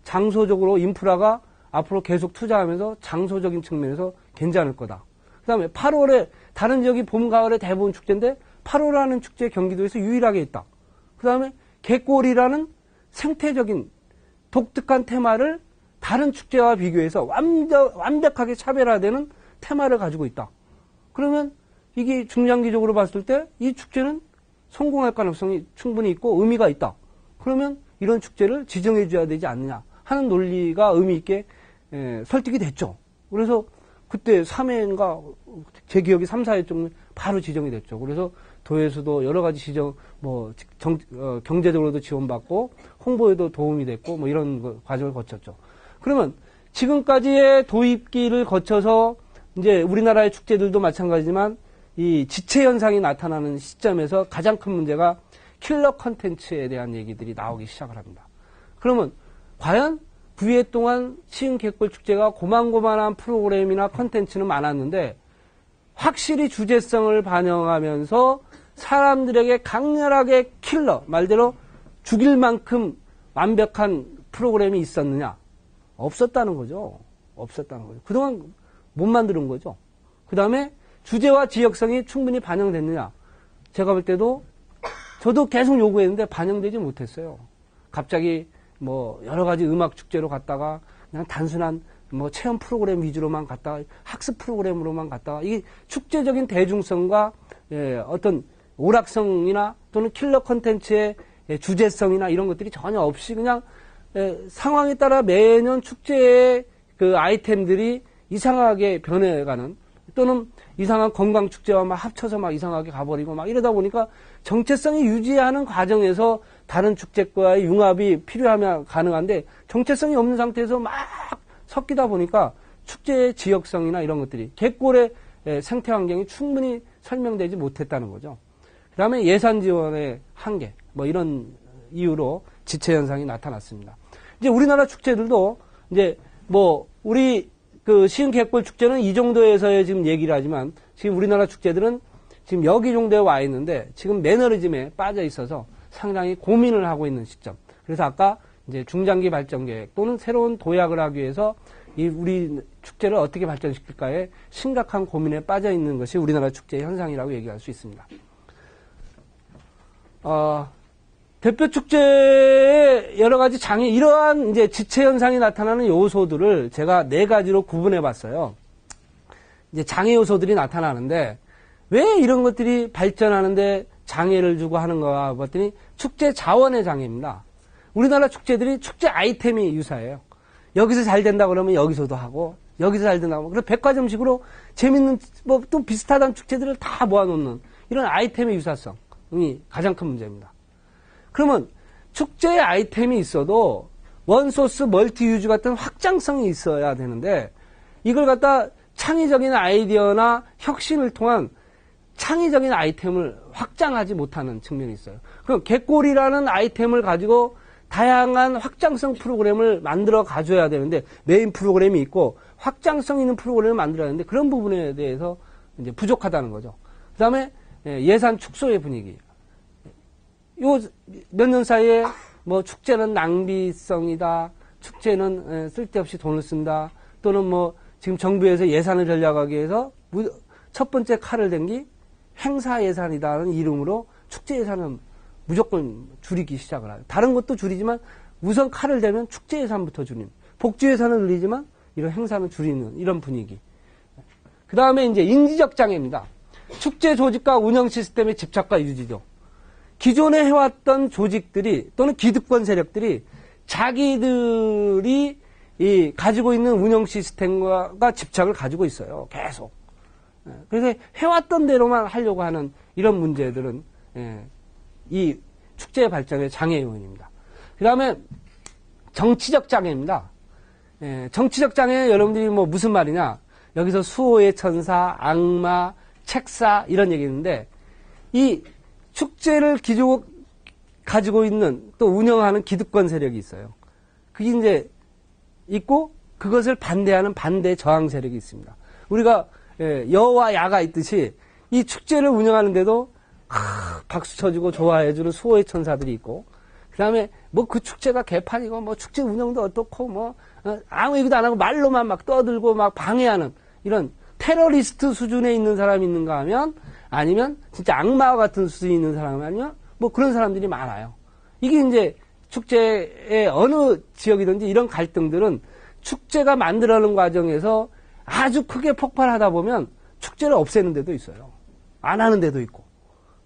장소적으로 인프라가 앞으로 계속 투자하면서 장소적인 측면에서 괜찮을 거다. 그 다음에 8월에 다른 지역이 봄, 가을에 대부분 축제인데 8월 하는 축제 경기도에서 유일하게 있다. 그 다음에 갯골이라는 생태적인 독특한 테마를 다른 축제와 비교해서 완벽하게 차별화되는 테마를 가지고 있다. 그러면 이게 중장기적으로 봤을 때 이 축제는 성공할 가능성이 충분히 있고 의미가 있다. 그러면 이런 축제를 지정해 줘야 되지 않느냐 하는 논리가 의미 있게 설득이 됐죠. 그래서 그때 3회인가 제 기억이 3, 4회 정도 바로 지정이 됐죠. 그래서 도에서도 여러 가지 경제적으로도 지원받고 홍보에도 도움이 됐고 뭐 이런 과정을 거쳤죠. 그러면 지금까지의 도입기를 거쳐서 이제 우리나라의 축제들도 마찬가지지만 이 지체 현상이 나타나는 시점에서 가장 큰 문제가 킬러 컨텐츠에 대한 얘기들이 나오기 시작을 합니다. 그러면 과연 9회 동안 시흥 갯골 축제가 고만고만한 프로그램이나 컨텐츠는 많았는데 확실히 주제성을 반영하면서 사람들에게 강렬하게 킬러, 말대로 죽일 만큼 완벽한 프로그램이 있었느냐? 없었다는 거죠. 없었다는 거죠. 그동안 못 만드는 거죠. 그 다음에 주제와 지역성이 충분히 반영됐느냐? 제가 볼 때도 저도 계속 요구했는데 반영되지 못했어요. 갑자기 뭐 여러 가지 음악 축제로 갔다가 그냥 단순한 뭐 체험 프로그램 위주로만 갔다가 학습 프로그램으로만 갔다가 이게 축제적인 대중성과 어떤 오락성이나 또는 킬러 콘텐츠의 주제성이나 이런 것들이 전혀 없이 그냥 상황에 따라 매년 축제의 그 아이템들이 이상하게 변해가는 또는 이상한 관광축제와 막 합쳐서 막 이상하게 가버리고 막 이러다 보니까 정체성이 유지하는 과정에서 다른 축제과의 융합이 필요하면 가능한데 정체성이 없는 상태에서 막 섞이다 보니까 축제의 지역성이나 이런 것들이 갯골의 생태 환경이 충분히 설명되지 못했다는 거죠. 그 다음에 예산 지원의 한계 뭐 이런 이유로 지체 현상이 나타났습니다. 이제 우리나라 축제들도 이제 뭐 우리 그 시흥 갯골 축제는 이 정도에서의 지금 얘기를 하지만 지금 우리나라 축제들은 지금 여기 정도에 와 있는데 지금 매너리즘에 빠져 있어서 상당히 고민을 하고 있는 시점. 그래서 아까 이제 중장기 발전 계획 또는 새로운 도약을 하기 위해서 이 우리 축제를 어떻게 발전시킬까에 심각한 고민에 빠져 있는 것이 우리나라 축제의 현상이라고 얘기할 수 있습니다. 대표 축제의 여러 가지 장애, 이러한 이제 지체 현상이 나타나는 요소들을 제가 4가지로 구분해 봤어요. 이제 장애 요소들이 나타나는데 왜 이런 것들이 발전하는데 장애를 주고 하는가 봤더니 축제 자원의 장애입니다. 우리나라 축제들이 축제 아이템이 유사해요. 여기서 잘 된다 그러면 여기서도 하고 여기서 잘 된다고 하면 그래서 백화점식으로 재밌는 뭐 또 비슷하다는 축제들을 다 모아놓는 이런 아이템의 유사성이 가장 큰 문제입니다. 그러면 축제의 아이템이 있어도 원소스 멀티유즈 같은 확장성이 있어야 되는데 이걸 갖다 창의적인 아이디어나 혁신을 통한 창의적인 아이템을 확장하지 못하는 측면이 있어요. 그럼 갯골이라는 아이템을 가지고 다양한 확장성 프로그램을 만들어 가줘야 되는데 메인 프로그램이 있고 확장성 있는 프로그램을 만들어야 하는데 그런 부분에 대해서 이제 부족하다는 거죠. 그 다음에 예산 축소의 분위기. 요 몇 년 사이에 뭐 축제는 낭비성이다. 축제는 쓸데없이 돈을 쓴다. 또는 뭐 지금 정부에서 예산을 절약하기 위해서 첫 번째 칼을 댄 게 행사 예산이다는 이름으로 축제 예산은 무조건 줄이기 시작을 해요. 다른 것도 줄이지만 우선 칼을 대면 축제 예산부터 줄이는. 복지 예산은 늘리지만 이런 행사는 줄이는 이런 분위기. 그 다음에 이제 인지적 장애입니다. 축제 조직과 운영 시스템의 집착과 유지죠. 기존에 해왔던 조직들이 또는 기득권 세력들이 자기들이 가지고 있는 운영 시스템과 집착을 가지고 있어요. 계속. 그래서 해왔던 대로만 하려고 하는 이런 문제들은 이 축제 발전의 장애 요인입니다. 그 다음에 정치적 장애입니다. 정치적 장애 여러분들이 뭐 무슨 말이냐? 여기서 수호의 천사, 악마, 책사 이런 얘기 있는데 이 축제를 가지고 있는 또 운영하는 기득권 세력이 있어요. 그게 이제 있고 그것을 반대하는 반대 저항 세력이 있습니다. 우리가 여와 야가 있듯이 이 축제를 운영하는데도 박수 쳐주고 좋아해주는 수호의 천사들이 있고, 그 다음에 뭐 그 축제가 개판이고 뭐 축제 운영도 어떻고 뭐 아무 얘기도 안 하고 말로만 막 떠들고 막 방해하는 이런 테러리스트 수준에 있는 사람이 있는가 하면, 아니면 진짜 악마와 같은 수준에 있는 사람이 아니면 뭐 그런 사람들이 많아요. 이게 이제 축제의 어느 지역이든지 이런 갈등들은 축제가 만들어가는 과정에서 아주 크게 폭발하다 보면 축제를 없애는 데도 있어요. 안 하는 데도 있고,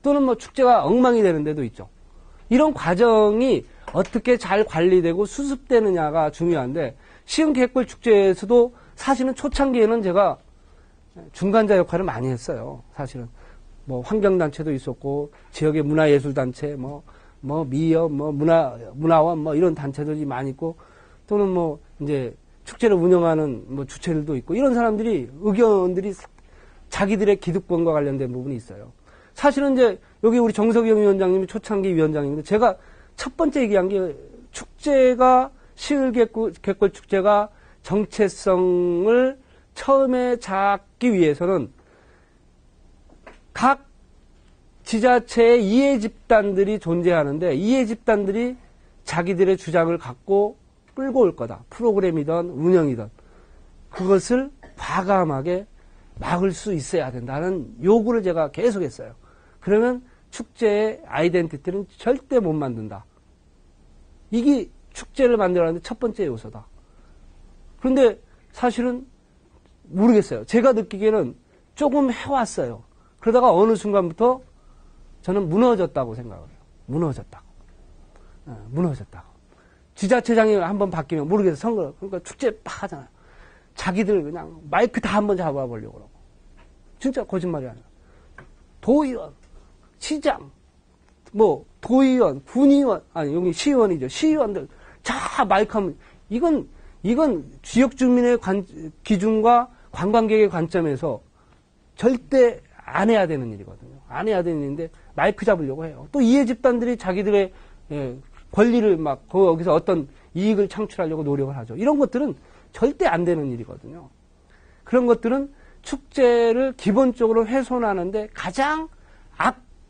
또는 뭐 축제가 엉망이 되는 데도 있죠. 이런 과정이 어떻게 잘 관리되고 수습되느냐가 중요한데, 시흥 갯벌 축제에서도 사실은 초창기에는 제가 중간자 역할을 많이 했어요. 사실은 뭐 환경단체도 있었고, 지역의 문화예술단체, 뭐 미협, 뭐 문화원, 뭐 이런 단체들이 많이 있고, 또는 뭐 이제 축제를 운영하는 뭐 주체들도 있고, 이런 사람들이 의견들이 자기들의 기득권과 관련된 부분이 있어요. 사실은 이제 여기 우리 정석영 위원장님이 초창기 위원장인데, 제가 첫 번째 얘기한 게 축제가 시흥 갯벌 축제가 정체성을 처음에 잡기 위해서는 각 지자체의 이해 집단들이 존재하는데, 이해 집단들이 자기들의 주장을 갖고 끌고 올 거다. 프로그램이든 운영이든 그것을 과감하게 막을 수 있어야 된다는 요구를 제가 계속했어요. 그러면 축제의 아이덴티티는 절대 못 만든다. 이게 축제를 만들어가는데 첫 번째 요소다. 그런데 사실은 모르겠어요. 제가 느끼기에는 조금 해왔어요. 그러다가 어느 순간부터 저는 무너졌다고 생각을 해요. 무너졌다고. 지자체장이 한번 바뀌면 모르겠어요. 선거, 그러니까 축제 막 하잖아요. 자기들 그냥 마이크 다 한번 잡아보려고 그러고. 진짜 거짓말이 아니라. 도의원, 시장, 뭐, 도의원, 군의원, 아니, 여기 시의원이죠. 시의원들, 자, 마이크 하면, 이건 지역 주민의 기준과 관광객의 관점에서 절대 안 해야 되는 일이거든요. 안 해야 되는 일인데, 마이크 잡으려고 해요. 또 이해 집단들이 자기들의 권리를 막, 거기서 어떤 이익을 창출하려고 노력을 하죠. 이런 것들은 절대 안 되는 일이거든요. 그런 것들은 축제를 기본적으로 훼손하는데 가장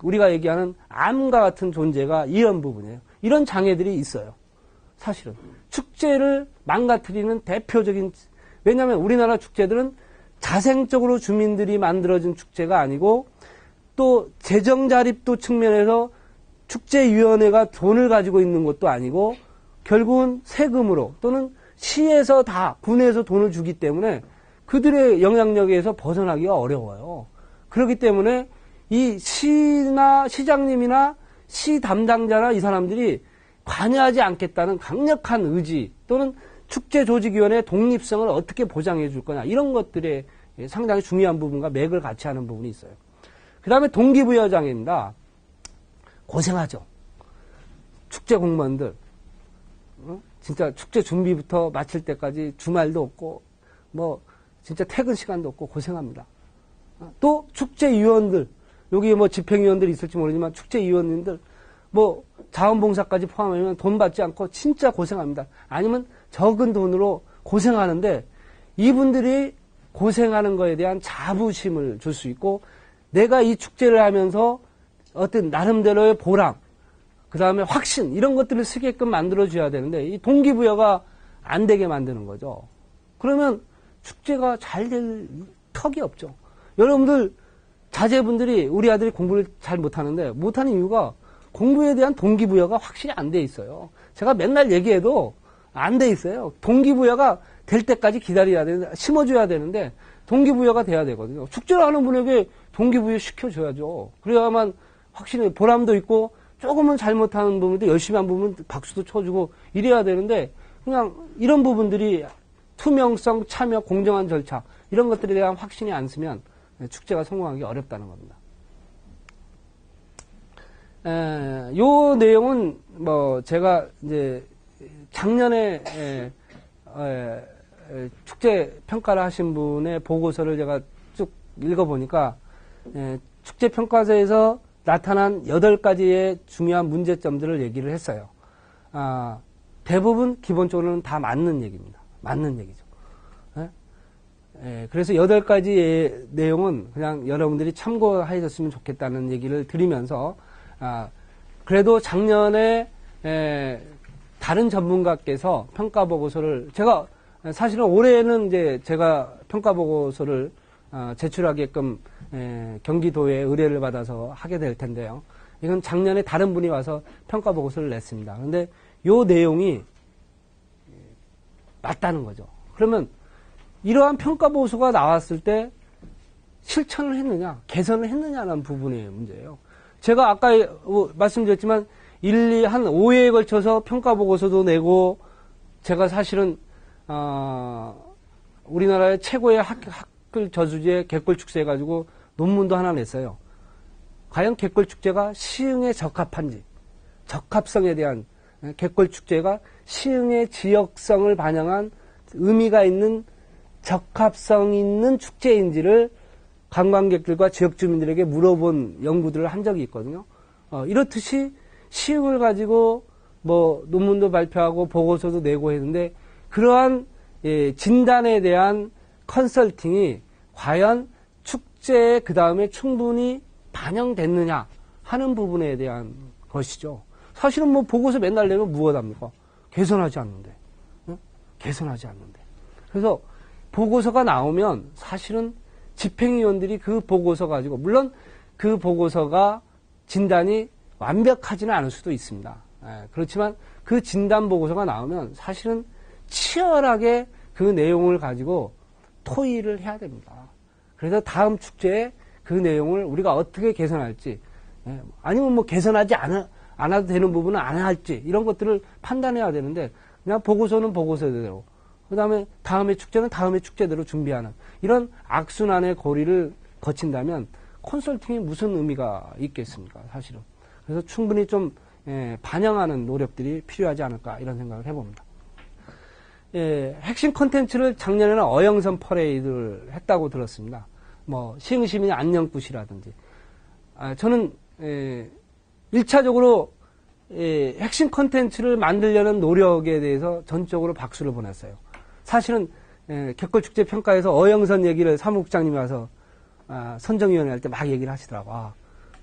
우리가 얘기하는 암과 같은 존재가 이런 부분이에요. 이런 장애들이 있어요. 사실은. 축제를 망가뜨리는 대표적인, 왜냐하면 우리나라 축제들은 자생적으로 주민들이 만들어진 축제가 아니고, 또 재정 자립도 측면에서 축제위원회가 돈을 가지고 있는 것도 아니고, 결국은 세금으로 또는 시에서 다 군에서 돈을 주기 때문에 그들의 영향력에서 벗어나기가 어려워요. 그렇기 때문에 이 시나 시장님이나 시 담당자나 이 사람들이 관여하지 않겠다는 강력한 의지, 또는 축제조직위원회의 독립성을 어떻게 보장해 줄 거냐, 이런 것들에 상당히 중요한 부분과 맥을 같이 하는 부분이 있어요. 그 다음에 동기부여 장애입니다. 고생하죠. 축제 공무원들. 진짜 축제 준비부터 마칠 때까지 주말도 없고, 뭐 진짜 퇴근 시간도 없고 고생합니다. 또 축제위원들, 여기 뭐 집행위원들이 있을지 모르지만 축제위원님들 뭐 자원봉사까지 포함하면 돈 받지 않고 진짜 고생합니다. 아니면 적은 돈으로 고생하는데, 이분들이 고생하는 거에 대한 자부심을 줄 수 있고, 내가 이 축제를 하면서 어떤 나름대로의 보람, 그 다음에 확신, 이런 것들을 쓰게끔 만들어줘야 되는데, 이 동기부여가 안 되게 만드는 거죠. 그러면 축제가 잘 될 턱이 없죠. 여러분들, 자제분들이, 우리 아들이 공부를 잘 못하는데, 못하는 이유가 공부에 대한 동기부여가 확실히 안 돼 있어요. 제가 맨날 얘기해도 안 돼 있어요. 동기부여가 될 때까지 기다려야 되는데, 심어줘야 되는데, 동기부여가 돼야 되거든요. 축제를 하는 분에게 동기부여 시켜줘야죠. 그래야만 확실히 보람도 있고, 조금은 잘못하는 부분도 열심히 한 부분 박수도 쳐주고 이래야 되는데, 그냥 이런 부분들이 투명성, 참여, 공정한 절차, 이런 것들에 대한 확신이 안 쓰면 축제가 성공하기 어렵다는 겁니다. 요 내용은 뭐 제가 이제 작년에 축제 평가를 하신 분의 보고서를 제가 쭉 읽어보니까, 축제 평가서에서 나타난 8가지의 중요한 문제점들을 얘기를 했어요. 대부분 기본적으로는 다 맞는 얘기입니다. 맞는 얘기죠. 그래서 8가지의 내용은 그냥 여러분들이 참고하셨으면 좋겠다는 얘기를 드리면서, 그래도 작년에, 다른 전문가께서 평가보고서를, 제가 사실은 올해는 이제 제가 평가보고서를 제출하게끔 경기도에 의뢰를 받아서 하게 될 텐데요. 이건 작년에 다른 분이 와서 평가보고서를 냈습니다. 그런데 요 내용이 맞다는 거죠. 그러면 이러한 평가보고서가 나왔을 때 실천을 했느냐, 개선을 했느냐라는 부분의 문제예요. 제가 아까 말씀드렸지만 한 5회에 걸쳐서 평가보고서도 내고, 제가 사실은 우리나라의 최고의 학술 저수지의 객골축제 해가지고 논문도 하나 냈어요. 과연 객골축제가 시흥에 적합한지, 적합성에 대한, 객골축제가 시흥의 지역성을 반영한 의미가 있는 적합성 있는 축제인지를 관광객들과 지역 주민들에게 물어본 연구들을 한 적이 있거든요. 이렇듯이 시흥을 가지고 뭐 논문도 발표하고 보고서도 내고 했는데, 그러한 진단에 대한 컨설팅이 과연 축제에 그 다음에 충분히 반영됐느냐 하는 부분에 대한 것이죠. 사실은 뭐 보고서 맨날 내면 무엇합니까? 개선하지 않는데. 응? 개선하지 않는데. 그래서 보고서가 나오면 사실은 집행위원들이 그 보고서 가지고, 물론 그 보고서가 진단이 완벽하지는 않을 수도 있습니다. 그렇지만 그 진단 보고서가 나오면 사실은 치열하게 그 내용을 가지고 토의를 해야 됩니다. 그래서 다음 축제에 그 내용을 우리가 어떻게 개선할지, 아니면 뭐 개선하지 않아도 되는 부분은 안 할지, 이런 것들을 판단해야 되는데, 그냥 보고서는 보고서대로, 그 다음에 다음의 축제는 다음의 축제대로 준비하는 이런 악순환의 고리를 거친다면 컨설팅이 무슨 의미가 있겠습니까, 사실은. 그래서 충분히 좀 반영하는 노력들이 필요하지 않을까, 이런 생각을 해봅니다. 핵심 콘텐츠를 작년에는 어영선 퍼레이드를 했다고 들었습니다. 뭐 시흥시민 안녕굿이라든지, 저는 1차적으로 핵심 콘텐츠를 만들려는 노력에 대해서 전적으로 박수를 보냈어요. 사실은 객골축제 평가에서 어영선 얘기를 사무국장님이 와서 선정위원회 할 때 막 얘기를 하시더라고.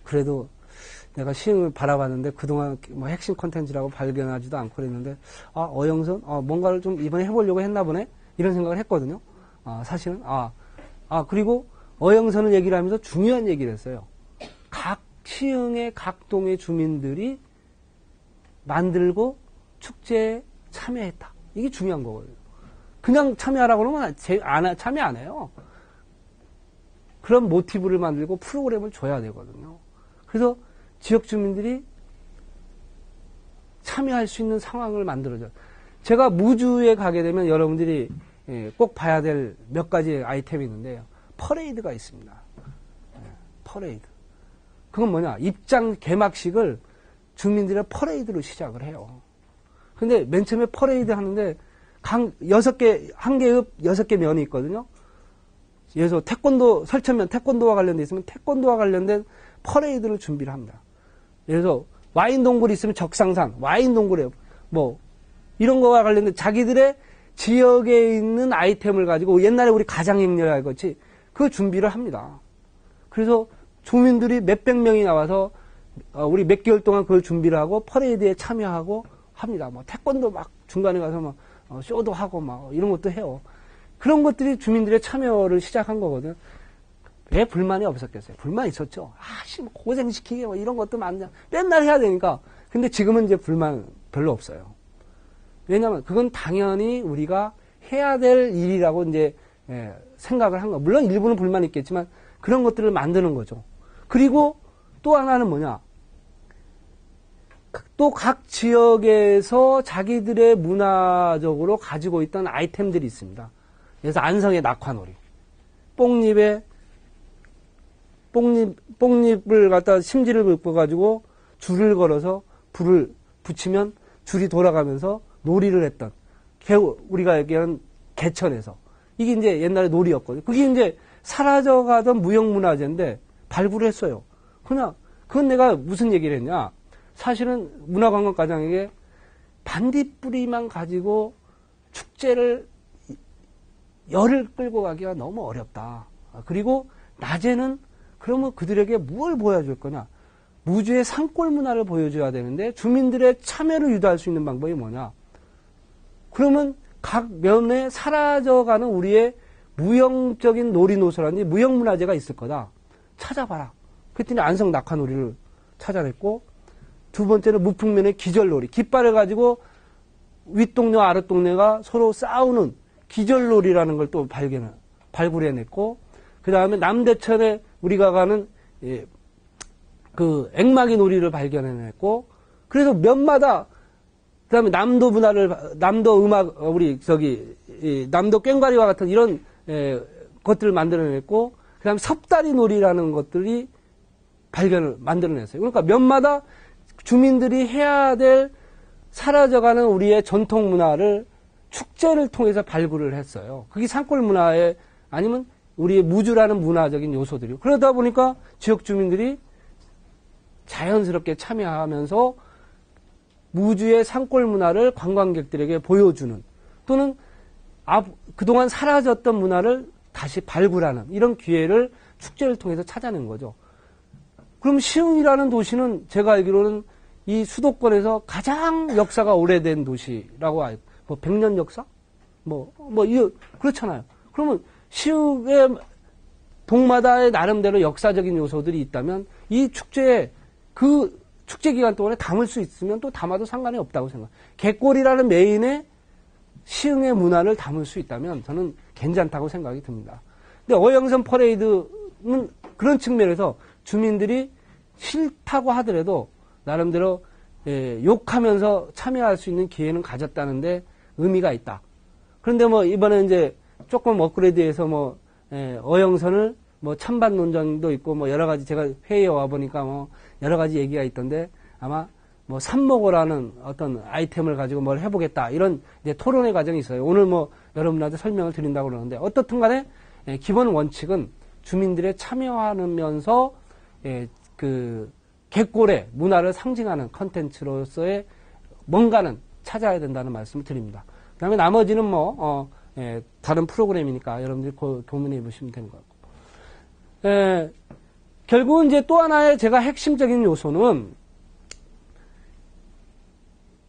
그래도 내가 시흥을 바라봤는데 그동안 뭐 핵심 콘텐츠라고 발견하지도 않고 그랬는데, 어영선? 뭔가를 좀 이번에 해보려고 했나 보네? 이런 생각을 했거든요. 사실은. 그리고 어영선을 얘기를 하면서 중요한 얘기를 했어요. 각 시흥의 각 동의 주민들이 만들고 축제에 참여했다. 이게 중요한 거거든요. 그냥 참여하라고 그러면 참여 안 해요. 그런 모티브를 만들고 프로그램을 줘야 되거든요. 그래서 지역 주민들이 참여할 수 있는 상황을 만들어줘요. 제가 무주에 가게 되면 여러분들이 꼭 봐야 될 몇 가지 아이템이 있는데요. 퍼레이드가 있습니다. 퍼레이드. 그건 뭐냐? 입장 개막식을 주민들의 퍼레이드로 시작을 해요. 근데 맨 처음에 퍼레이드 하는데 한 개읍 6개 면이 있거든요. 그래서 설천면 태권도와 관련돼 있으면 태권도와 관련된 퍼레이드를 준비를 합니다. 그래서 와인 동굴이 있으면 적상산, 와인 동굴에 뭐 이런 거와 관련된 자기들의 지역에 있는 아이템을 가지고 옛날에 우리 가장행렬 같이 그 준비를 합니다. 그래서 주민들이 몇백 명이 나와서 우리 몇 개월 동안 그걸 준비를 하고 퍼레이드에 참여하고 합니다. 뭐 태권도 막 중간에 가서 막 쇼도 하고 막 이런 것도 해요. 그런 것들이 주민들의 참여를 시작한 거거든요. 왜 불만이 없었겠어요? 불만이 있었죠. 고생시키게 뭐 이런 것도 많냐. 맨날 해야 되니까. 근데 지금은 이제 불만 별로 없어요. 왜냐면 그건 당연히 우리가 해야 될 일이라고 이제 생각을 한 거. 물론 일부는 불만이 있겠지만 그런 것들을 만드는 거죠. 그리고 또 하나는 뭐냐. 또 각 지역에서 자기들의 문화적으로 가지고 있던 아이템들이 있습니다. 그래서 안성의 낙화놀이. 뽕잎을 갖다 심지를 긋어가지고 줄을 걸어서 불을 붙이면 줄이 돌아가면서 놀이를 했던, 우리가 얘기하는 개천에서. 이게 이제 옛날에 놀이였거든요. 그게 이제 사라져가던 무형문화재인데 발굴을 했어요. 그건 내가 무슨 얘기를 했냐. 사실은 문화관광과장에게 반딧불이만 가지고 축제를 열을 끌고 가기가 너무 어렵다. 그리고 낮에는 그러면 그들에게 뭘 보여줄 거냐? 무주의 산골 문화를 보여줘야 되는데 주민들의 참여를 유도할 수 있는 방법이 뭐냐? 그러면 각 면에 사라져가는 우리의 무형적인 놀이노소라든지 무형문화재가 있을 거다. 찾아봐라. 그랬더니 안성 낙화놀이를 찾아냈고, 두 번째는 무풍면의 기절놀이. 깃발을 가지고 윗동네와 아랫동네가 서로 싸우는 기절놀이라는 걸 또 발굴해냈고, 그 다음에 남대천에 우리가 가는 그 액마기 놀이를 발견해냈고, 그래서 면마다 그 다음에 남도 문화를, 남도 음악, 남도 꽹과리와 같은 이런 것들을 만들어냈고, 그 다음에 섭다리 놀이라는 것들이 만들어냈어요. 그러니까 면마다 주민들이 해야 될 사라져가는 우리의 전통 문화를 축제를 통해서 발굴을 했어요. 그게 산골 문화에 아니면 우리의 무주라는 문화적인 요소들이고, 그러다 보니까 지역 주민들이 자연스럽게 참여하면서 무주의 산골 문화를 관광객들에게 보여주는, 또는 그동안 사라졌던 문화를 다시 발굴하는 이런 기회를 축제를 통해서 찾아낸 거죠. 그럼 시흥이라는 도시는 제가 알기로는 이 수도권에서 가장 역사가 오래된 도시라고 알고, 뭐 100년 역사? 그렇잖아요. 그러면 시흥의 동마다의 나름대로 역사적인 요소들이 있다면 이 축제에 그 축제 기간 동안에 담을 수 있으면 또 담아도 상관이 없다고 생각해요. 갯골이라는 메인의 시흥의 문화를 담을 수 있다면 저는 괜찮다고 생각이 듭니다. 근데 어영선 퍼레이드는 그런 측면에서 주민들이 싫다고 하더라도 나름대로 욕하면서 참여할 수 있는 기회는 가졌다는데 의미가 있다. 그런데 이번에 이제 조금 업그레이드해서 어영선을 찬반 논쟁도 있고 여러 가지, 제가 회의에 와 보니까 여러 가지 얘기가 있던데, 아마 삽목어라는 어떤 아이템을 가지고 뭘 해보겠다, 이런 이제 토론의 과정이 있어요. 오늘 여러분한테 설명을 드린다고 그러는데, 어떻든 간에 기본 원칙은 주민들의 참여하면서 그 갯골의 문화를 상징하는 컨텐츠로서의 뭔가는 찾아야 된다는 말씀을 드립니다. 그 다음에 나머지는 다른 프로그램이니까 여러분들이 고민해 보시면 되는 것 같고. 결국은 이제 또 하나의 제가 핵심적인 요소는,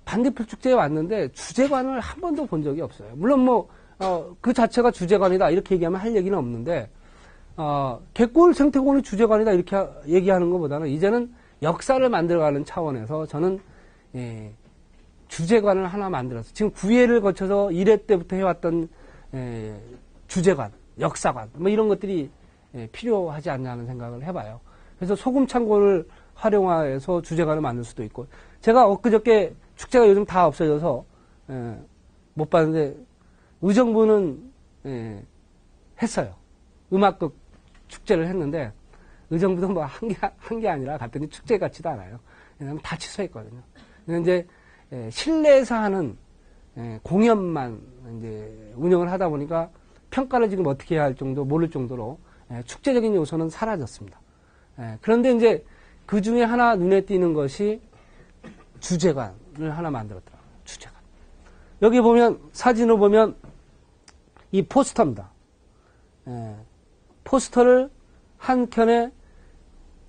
반딧불 축제에 왔는데 주제관을 한 번도 본 적이 없어요. 물론 그 자체가 주제관이다 이렇게 얘기하면 할 얘기는 없는데, 갯골 생태공원이 주제관이다 이렇게 얘기하는 것보다는 이제는 역사를 만들어가는 차원에서 저는 주제관을 하나 만들어서, 지금 9회를 거쳐서 1회 때부터 해왔던 주제관, 역사관 이런 것들이 필요하지 않나 하는 생각을 해봐요. 그래서 소금창고를 활용해서 주제관을 만들 수도 있고, 제가 엊그저께 축제가 요즘 다 없어져서 못 봤는데 의정부는 했어요. 음악극 축제를 했는데 의정부도 한 게 아니라 갔더니 축제 같지도 않아요. 왜냐하면 다 취소했거든요. 이제 실내에서 하는 공연만 이제 운영을 하다 보니까 평가를 지금 어떻게 해야 할 정도 모를 정도로 축제적인 요소는 사라졌습니다. 그런데 이제 그 중에 하나 눈에 띄는 것이 주제관을 하나 만들었더라고요. 주제관. 여기 보면, 사진을 보면 이 포스터입니다. 포스터를 한 켠에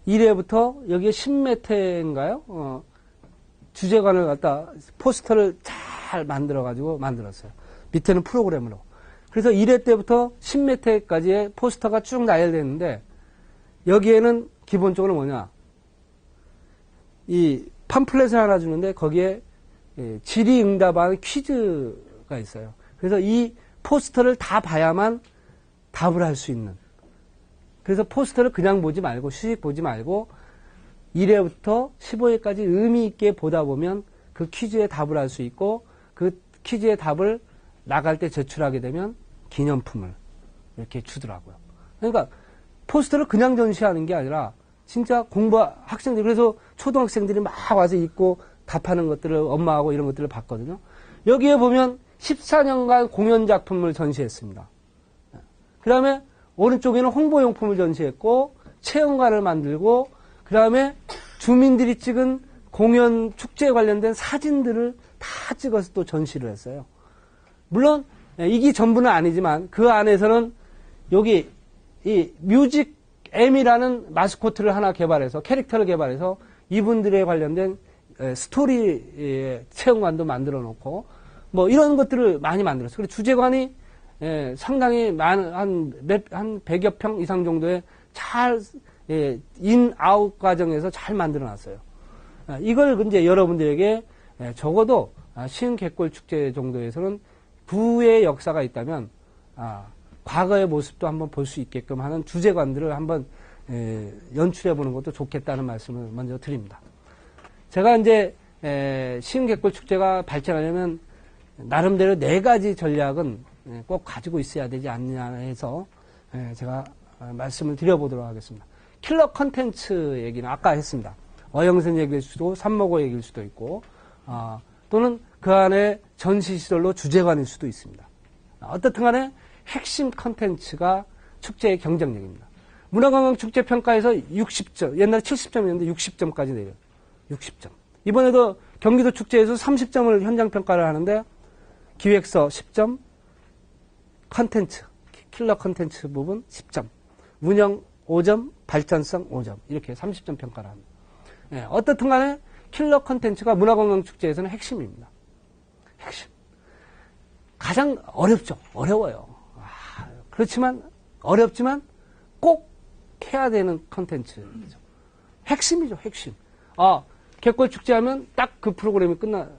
1회부터 여기에 10m인가요? 주제관을 갖다 포스터를 잘 만들었어요. 밑에는 프로그램으로. 그래서 1회 때부터 10m까지의 포스터가 쭉 나열되는데, 여기에는 기본적으로 뭐냐, 이 팜플렛을 하나 주는데 거기에 질의응답하는 퀴즈가 있어요. 그래서 이 포스터를 다 봐야만 답을 할 수 있는. 그래서 포스터를 그냥 보지 말고, 수직 보지 말고 1회부터 15회까지 의미 있게 보다 보면 그 퀴즈에 답을 할 수 있고, 그 퀴즈의 답을 나갈 때 제출하게 되면 기념품을 이렇게 주더라고요. 그러니까 포스터를 그냥 전시하는 게 아니라 진짜 학생들이, 그래서 초등학생들이 막 와서 읽고 답하는 것들을 엄마하고 이런 것들을 봤거든요. 여기에 보면 14년간 공연 작품을 전시했습니다. 그 다음에 오른쪽에는 홍보용품을 전시했고, 체험관을 만들고, 그 다음에 주민들이 찍은 공연 축제에 관련된 사진들을 다 찍어서 또 전시를 했어요. 물론 이게 전부는 아니지만 그 안에서는 여기 이 뮤직 M이라는 마스코트를 하나 개발해서 캐릭터를 개발해서 이분들에 관련된 스토리 체험관도 만들어 놓고 뭐 이런 것들을 많이 만들었어요. 그리고 주제관이 상당히 많은 한 100여 평 이상 정도의 잘 인아웃 과정에서 잘 만들어 놨어요. 이걸 이제 여러분들에게 적어도 시흥 갯골 축제 정도에서는 부의 역사가 있다면 과거의 모습도 한번 볼 수 있게끔 하는 주제관들을 한번 연출해 보는 것도 좋겠다는 말씀을 먼저 드립니다. 제가 이제 시흥 갯골 축제가 발전하려면 나름대로 4가지 전략은 꼭 가지고 있어야 되지 않느냐 해서 제가 말씀을 드려보도록 하겠습니다. 킬러 컨텐츠 얘기는 아까 했습니다. 어영선 얘기일 수도 삼모고 얘기일 수도 있고 또는 그 안에 전시시설로 주제관일 수도 있습니다. 어떻든 간에 핵심 컨텐츠가 축제의 경쟁력입니다. 문화관광축제평가에서 60점, 옛날에 70점이었는데 60점까지 내려요. 60점. 이번에도 경기도 축제에서 30점을 현장평가를 하는데 기획서 10점, 컨텐츠, 킬러 컨텐츠 부분 10점, 운영 5점, 발전성 5점 이렇게 30점 평가를 합니다. 어떻든 간에 킬러 컨텐츠가 문화관광축제에서는 핵심입니다. 핵심. 가장 어렵죠. 어려워요. 그렇지만 어렵지만 꼭 해야 되는 컨텐츠죠. 핵심이죠. 핵심. 갯골 축제하면 딱 그 프로그램이 끝나.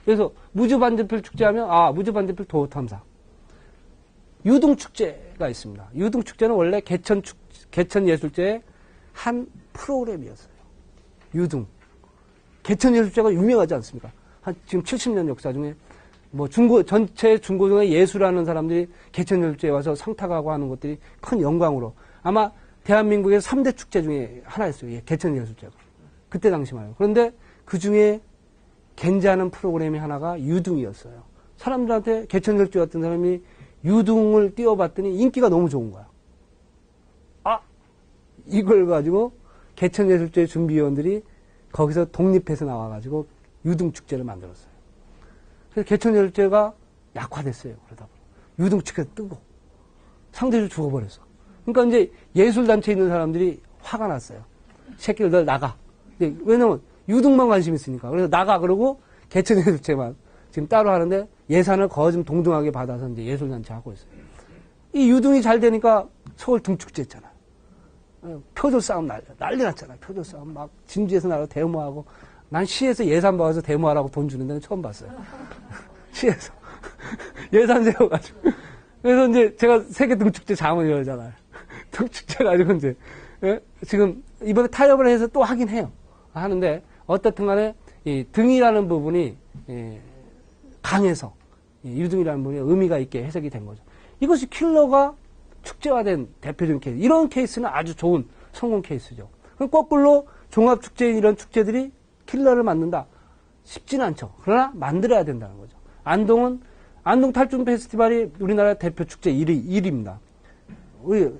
그래서 무주반대필 축제하면 무주반대필 도탐사. 유등축제가 있습니다. 유등축제는 원래 개천예술제의 한 프로그램이었어요. 유등. 개천예술제가 유명하지 않습니까? 지금 70년 역사 중에 뭐 전체 중고등의 예술하는 사람들이 개천예술제에 와서 상탁하고 하는 것들이 큰 영광으로 아마 대한민국의 3대 축제 중에 하나였어요. 개천예술제가. 그때 당시 말이에요. 그런데 그 중에 괜찮은 프로그램이 하나가 유등이었어요. 사람들한테 개천예술제 같은 사람이 유등을 띄워봤더니 인기가 너무 좋은 거야. 이걸 가지고 개천예술제 준비위원들이 거기서 독립해서 나와가지고 유등축제를 만들었어요. 그래서 개천예술제가 약화됐어요. 그러다 보니 유등축제가 뜨고 상대적으로 죽어버렸어. 그러니까 이제 예술단체에 있는 사람들이 화가 났어요. 새끼들 너 나가. 왜냐면 유등만 관심 있으니까. 그래서 나가 그러고 개천예술제만 지금 따로 하는데 예산을 거의 좀 동등하게 받아서 이제 예술단체 하고 있어요. 이 유등이 잘 되니까 서울 등축제 했잖아. 표절 싸움 난리 났잖아. 표절 싸움 막 진주에서 나가서 데모하고 난 시에서 예산 받아서 데모하라고 돈 주는 데는 처음 봤어요. 시에서 예산 세워가지고 그래서 이제 제가 세계 등축제 자문을 열잖아요. 등축제 가지고 이제 지금 이번에 타협을 해서 또 하긴 해요. 하는데 어떻든 간에 이 등이라는 부분이 강해서 유등이라는 부분이 의미가 있게 해석이 된 거죠. 이것이 킬러가 축제화된 대표적인 케이스. 이런 케이스는 아주 좋은 성공 케이스죠. 그럼 거꾸로 종합축제인 이런 축제들이 킬러를 만든다. 쉽지는 않죠. 그러나 만들어야 된다는 거죠. 안동 탈춤 페스티벌이 우리나라 대표 축제 1위입니다. 우리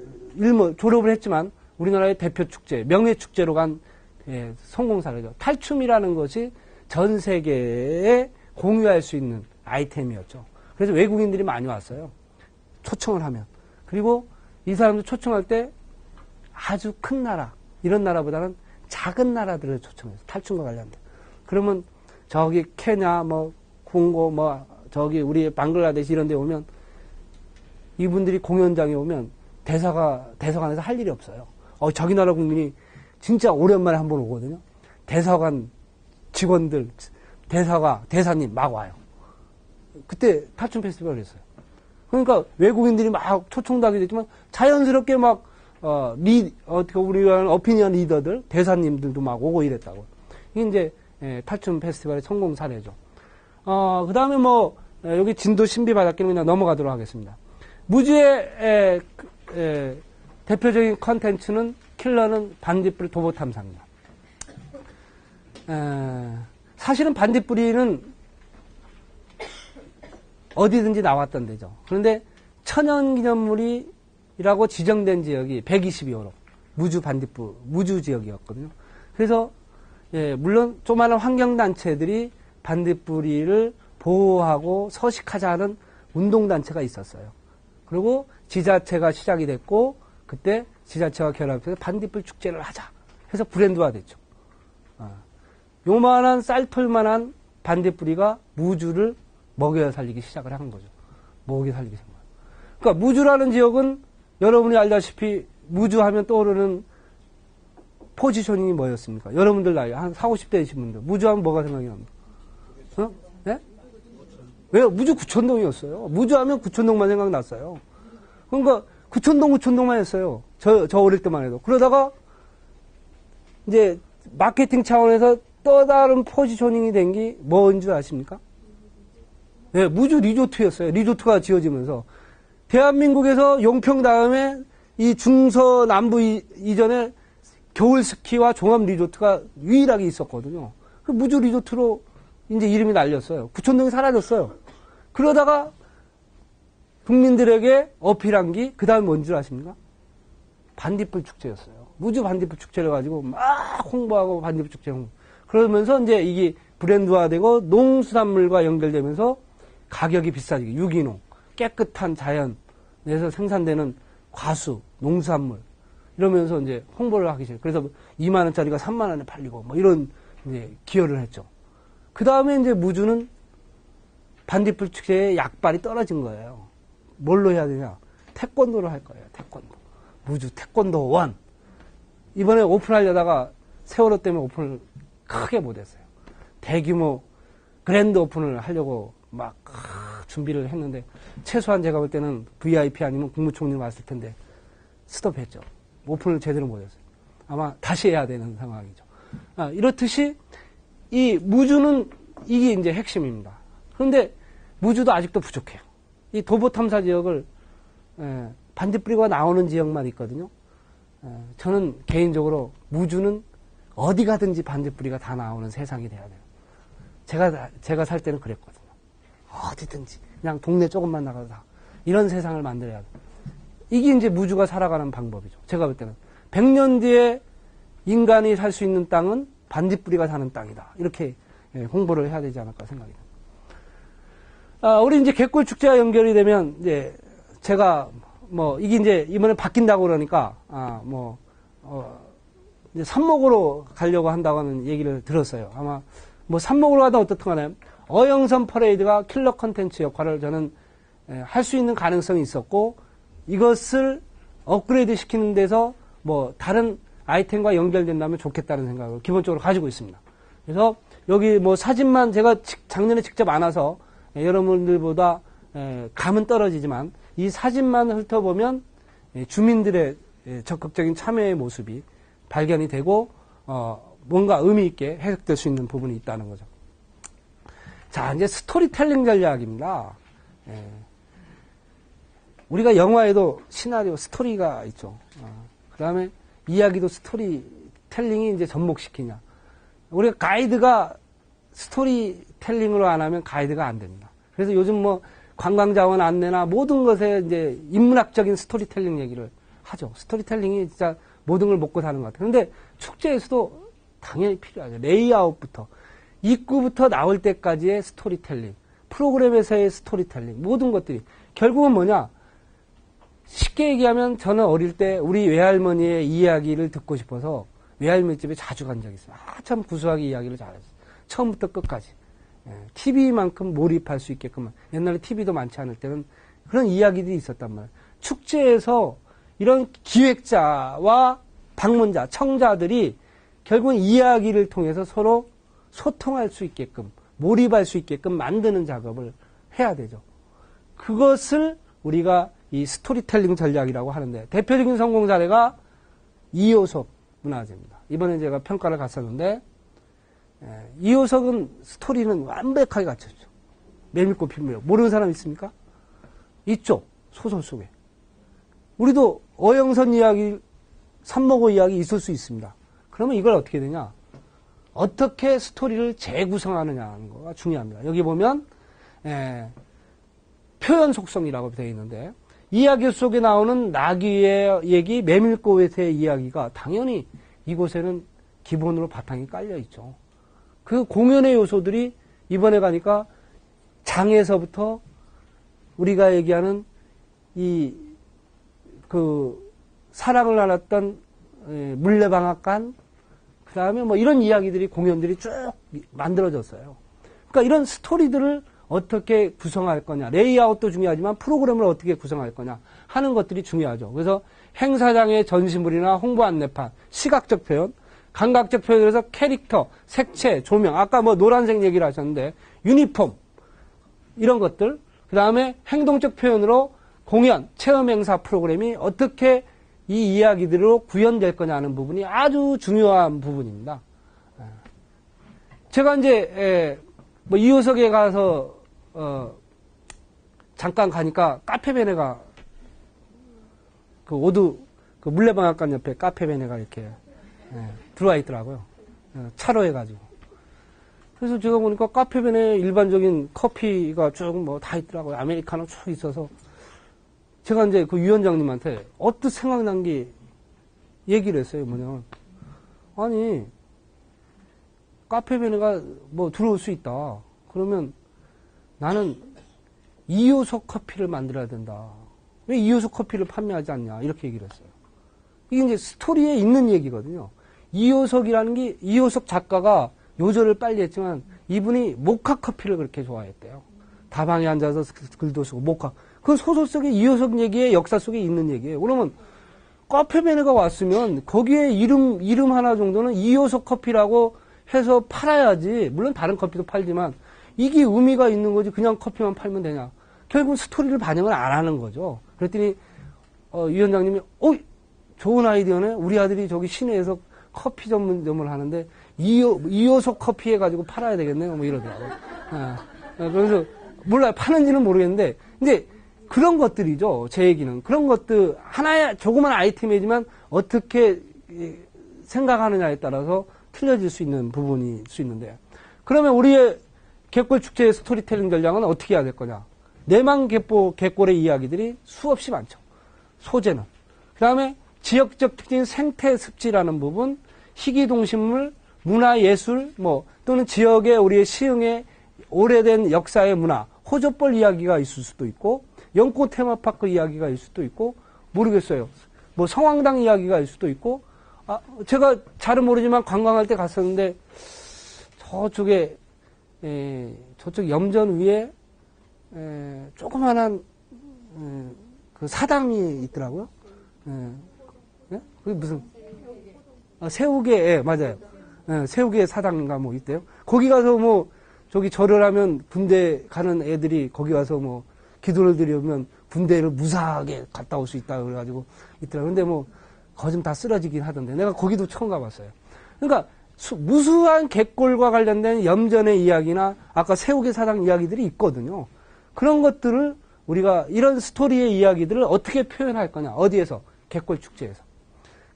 졸업을 했지만 우리나라의 대표 축제, 명예 축제로 간 성공 사례죠. 탈춤이라는 것이 전 세계에 공유할 수 있는 아이템이었죠. 그래서 외국인들이 많이 왔어요. 초청을 하면. 그리고 이 사람들 초청할 때 아주 큰 나라, 이런 나라보다는 작은 나라들을 초청해서 탈춤과 관련된. 그러면 저기 케냐, 공고, 저기 우리 방글라데시 이런 데 오면 이분들이 공연장에 오면 대사관에서 할 일이 없어요. 저기 나라 국민이 진짜 오랜만에 한번 오거든요. 대사관 직원들, 대사님 막 와요. 그때 탈춤 페스티벌을 했어요. 그러니까 외국인들이 막 초청도 하게 됐지만 자연스럽게 우리가 어피니언 리더들, 대사님들도 막 오고 이랬다고. 이게 이제 탈춤 페스티벌의 성공 사례죠. 그 다음에 여기 진도 신비 바닷길로 그냥 넘어가도록 하겠습니다. 무주의 대표적인 컨텐츠는 킬러는 반딧불 도보 탐사입니다. 사실은 반딧불이는 어디든지 나왔던 데죠. 그런데 천연기념물이라고 지정된 지역이 122호로 무주 지역이었거든요. 그래서 물론 조그마한 환경단체들이 반딧불이를 보호하고 서식하자 하는 운동단체가 있었어요. 그리고 지자체가 시작이 됐고 그때 지자체와 결합해서 반딧불 축제를 하자 해서 브랜드화 됐죠. 요만한 쌀털만한 반딧불이가 무주를 먹여 살리기 시작을 한 거죠. 먹여 살리기 시작. 그러니까 무주라는 지역은 여러분이 알다시피 무주하면 떠오르는 포지셔닝이 뭐였습니까? 여러분들 나이 한 40, 50대이신 분들 무주하면 뭐가 생각이 납니까? 네? 왜요? 무주 구촌동이었어요. 무주하면 구촌동만 생각났어요. 그러니까 구촌동만 했어요. 저 어릴 때만 해도. 그러다가 이제 마케팅 차원에서 또 다른 포지셔닝이 된 게 뭔 줄 아십니까? 네, 무주 리조트였어요. 리조트가 지어지면서 대한민국에서 용평 다음에 이 중서남부 이전에 겨울 스키와 종합 리조트가 유일하게 있었거든요. 그 무주 리조트로 이제 이름이 날렸어요. 구촌동이 사라졌어요. 그러다가 국민들에게 어필한 게 그 다음에 뭔 줄 아십니까? 반딧불 축제였어요. 무주 반딧불 축제를 가지고 막 홍보하고 반딧불 축제 홍보. 그러면서 이제 이게 브랜드화되고 농수산물과 연결되면서 가격이 비싸지게 유기농, 깨끗한 자연에서 생산되는 과수, 농수산물 이러면서 이제 홍보를 하기 시작해요. 그래서 2만 원짜리가 3만 원에 팔리고 뭐 이런 이제 기여를 했죠. 그 다음에 이제 무주는 반딧불 축제의 약발이 떨어진 거예요. 뭘로 해야 되냐? 태권도를 할 거예요. 태권도. 무주 태권도 원. 이번에 오픈하려다가 세월호 때문에 오픈을 크게 못했어요. 대규모 그랜드 오픈을 하려고 막 준비를 했는데 최소한 제가 볼 때는 VIP 아니면 국무총리 왔을 텐데 스톱했죠. 오픈을 제대로 못했어요. 아마 다시 해야 되는 상황이죠. 이렇듯이 이 무주는 이게 이제 핵심입니다. 그런데 무주도 아직도 부족해요. 이 도보 탐사 지역을 반딧불이가 나오는 지역만 있거든요. 저는 개인적으로 무주는 어디 가든지 반딧불이가 다 나오는 세상이 돼야 돼요. 제가 살 때는 그랬거든요. 어디든지 그냥 동네 조금만 나가도 다 이런 세상을 만들어야 돼요. 이게 이제 무주가 살아가는 방법이죠. 제가 볼 때는 100년 뒤에 인간이 살 수 있는 땅은 반딧불이가 사는 땅이다. 이렇게 홍보를 해야 되지 않을까 생각이 듭니다. 우리 이제 개꿀 축제와 연결이 되면 이제 제가 뭐 이게 이제 이번에 바뀐다고 그러니까 이제 삽목으로 가려고 한다고 하는 얘기를 들었어요. 아마 뭐 삽목으로 가다 어떻든 간에 어영선 퍼레이드가 킬러 컨텐츠 역할을 저는 할 수 있는 가능성이 있었고 이것을 업그레이드 시키는 데서 뭐 다른 아이템과 연결된다면 좋겠다는 생각을 기본적으로 가지고 있습니다. 그래서 여기 뭐 사진만 제가 작년에 직접 안 와서 여러분들보다 감은 떨어지지만 이 사진만 훑어보면 주민들의 적극적인 참여의 모습이 발견이 되고 뭔가 의미 있게 해석될 수 있는 부분이 있다는 거죠. 자, 이제 스토리텔링 전략입니다. 우리가 영화에도 시나리오, 스토리가 있죠. 그 다음에 이야기도 스토리텔링이 이제 접목시키냐. 우리가 가이드가 스토리텔링으로 안 하면 가이드가 안 됩니다. 그래서 요즘 뭐 관광자원 안내나 모든 것에 이제 인문학적인 스토리텔링 얘기를 하죠. 스토리텔링이 진짜 모든 걸 먹고 사는 것 같아요. 그런데 축제에서도 당연히 필요하죠. 레이아웃부터, 입구부터 나올 때까지의 스토리텔링, 프로그램에서의 스토리텔링, 모든 것들이 결국은 뭐냐? 쉽게 얘기하면 저는 어릴 때 우리 외할머니의 이야기를 듣고 싶어서 외할머니 집에 자주 간 적이 있어요. 참 구수하게 이야기를 잘했어요. 처음부터 끝까지. TV만큼 몰입할 수 있게끔. 옛날에 TV도 많지 않을 때는 그런 이야기들이 있었단 말이에요. 축제에서 이런 기획자와 방문자, 청자들이 결국은 이야기를 통해서 서로 소통할 수 있게끔, 몰입할 수 있게끔 만드는 작업을 해야 되죠. 그것을 우리가 이 스토리텔링 전략이라고 하는데, 대표적인 성공 사례가 이효석 문화재입니다. 이번에 제가 평가를 갔었는데, 이효석은 스토리는 완벽하게 갖췄죠. 메밀꽃 필무렵. 모르는 사람 있습니까? 있죠. 소설 속에. 우리도 어영선 이야기, 삼목오 이야기 있을 수 있습니다. 그러면 이걸 어떻게 되냐? 어떻게 스토리를 재구성하느냐는 거가 중요합니다. 여기 보면 표현 속성이라고 되어 있는데 이야기 속에 나오는 나귀의 얘기, 메밀꽃의 이야기가 당연히 이곳에는 기본으로 바탕이 깔려 있죠. 그 공연의 요소들이 이번에 가니까 장에서부터 우리가 얘기하는 사랑을 나눴던 물레방앗간, 그 다음에 뭐 이런 이야기들이, 공연들이 쭉 만들어졌어요. 그러니까 이런 스토리들을 어떻게 구성할 거냐, 레이아웃도 중요하지만 프로그램을 어떻게 구성할 거냐 하는 것들이 중요하죠. 그래서 행사장의 전시물이나 홍보 안내판, 시각적 표현, 감각적 표현에서 캐릭터, 색채, 조명, 아까 뭐 노란색 얘기를 하셨는데 유니폼, 이런 것들, 그 다음에 행동적 표현으로 공연, 체험 행사 프로그램이 어떻게 이 이야기들로 구현될 거냐 하는 부분이 아주 중요한 부분입니다. 제가 이제 뭐 이호석에 가서 잠깐 가니까 카페베네가 그 물레방앗간 옆에 카페베네가 이렇게 들어와 있더라고요. 차로 해가지고. 그래서 제가 보니까 카페베네 일반적인 커피가 쭉 뭐 다 있더라고요. 아메리카노 쭉 있어서. 제가 이제 그 위원장님한테 언뜻 생각난 게 얘기를 했어요. 뭐냐면, 아니, 카페베네가 뭐 들어올 수 있다. 그러면 나는 이호석 커피를 만들어야 된다. 왜 이호석 커피를 판매하지 않냐. 이렇게 얘기를 했어요. 이게 이제 스토리에 있는 얘기거든요. 이호석 작가가 요절을 빨리 했지만 이분이 모카 커피를 그렇게 좋아했대요. 다방에 앉아서 글도 쓰고 모카. 그 소설 속에 이호석 얘기의 역사 속에 있는 얘기예요. 그러면 카페베네가 왔으면 거기에 이름 하나 정도는 이호석 커피라고 해서 팔아야지. 물론 다른 커피도 팔지만 이게 의미가 있는 거지. 그냥 커피만 팔면 되냐. 결국은 스토리를 반영을 안 하는 거죠. 그랬더니 위원장님이 좋은 아이디어네. 우리 아들이 저기 시내에서 커피 전문점을 하는데 이호석 커피 해가지고 팔아야 되겠네요. 뭐 이러더라고요. 그래서 몰라요. 파는지는 모르겠는데 이제 그런 것들이죠. 제 얘기는. 그런 것들 하나의 조그만 아이템이지만 어떻게 생각하느냐에 따라서 틀려질 수 있는 부분이 수 있는데, 그러면 우리의 갯골축제의 스토리텔링 전략은 어떻게 해야 될 거냐. 내만 갯골의 이야기들이 수없이 많죠. 소재는. 그 다음에 지역적 특징인 생태 습지라는 부분, 희귀동식물, 문화예술, 또는 지역의 우리의 시흥의 오래된 역사의 문화, 호접벌 이야기가 있을 수도 있고, 연꽃 테마파크 이야기가 있을 수도 있고, 모르겠어요. 성황당 이야기가 있을 수도 있고, 제가 잘은 모르지만 관광할 때 갔었는데, 저쪽에, 저쪽 염전 위에, 조그만한, 그 사당이 있더라고요. 그게 무슨, 새우개, 맞아요. 새우개 사당인가 있대요. 거기 가서 저기 절을 하면 군대 가는 애들이 거기 와서 기도를 드리면 군대를 무사하게 갔다 올 수 있다 그래가지고 있더라고요. 근데 거좀 다 쓰러지긴 하던데. 내가 거기도 처음 가봤어요. 그러니까 무수한 갯골과 관련된 염전의 이야기나 아까 새우개 사당 이야기들이 있거든요. 그런 것들을 우리가 이런 스토리의 이야기들을 어떻게 표현할 거냐. 어디에서? 갯골 축제에서.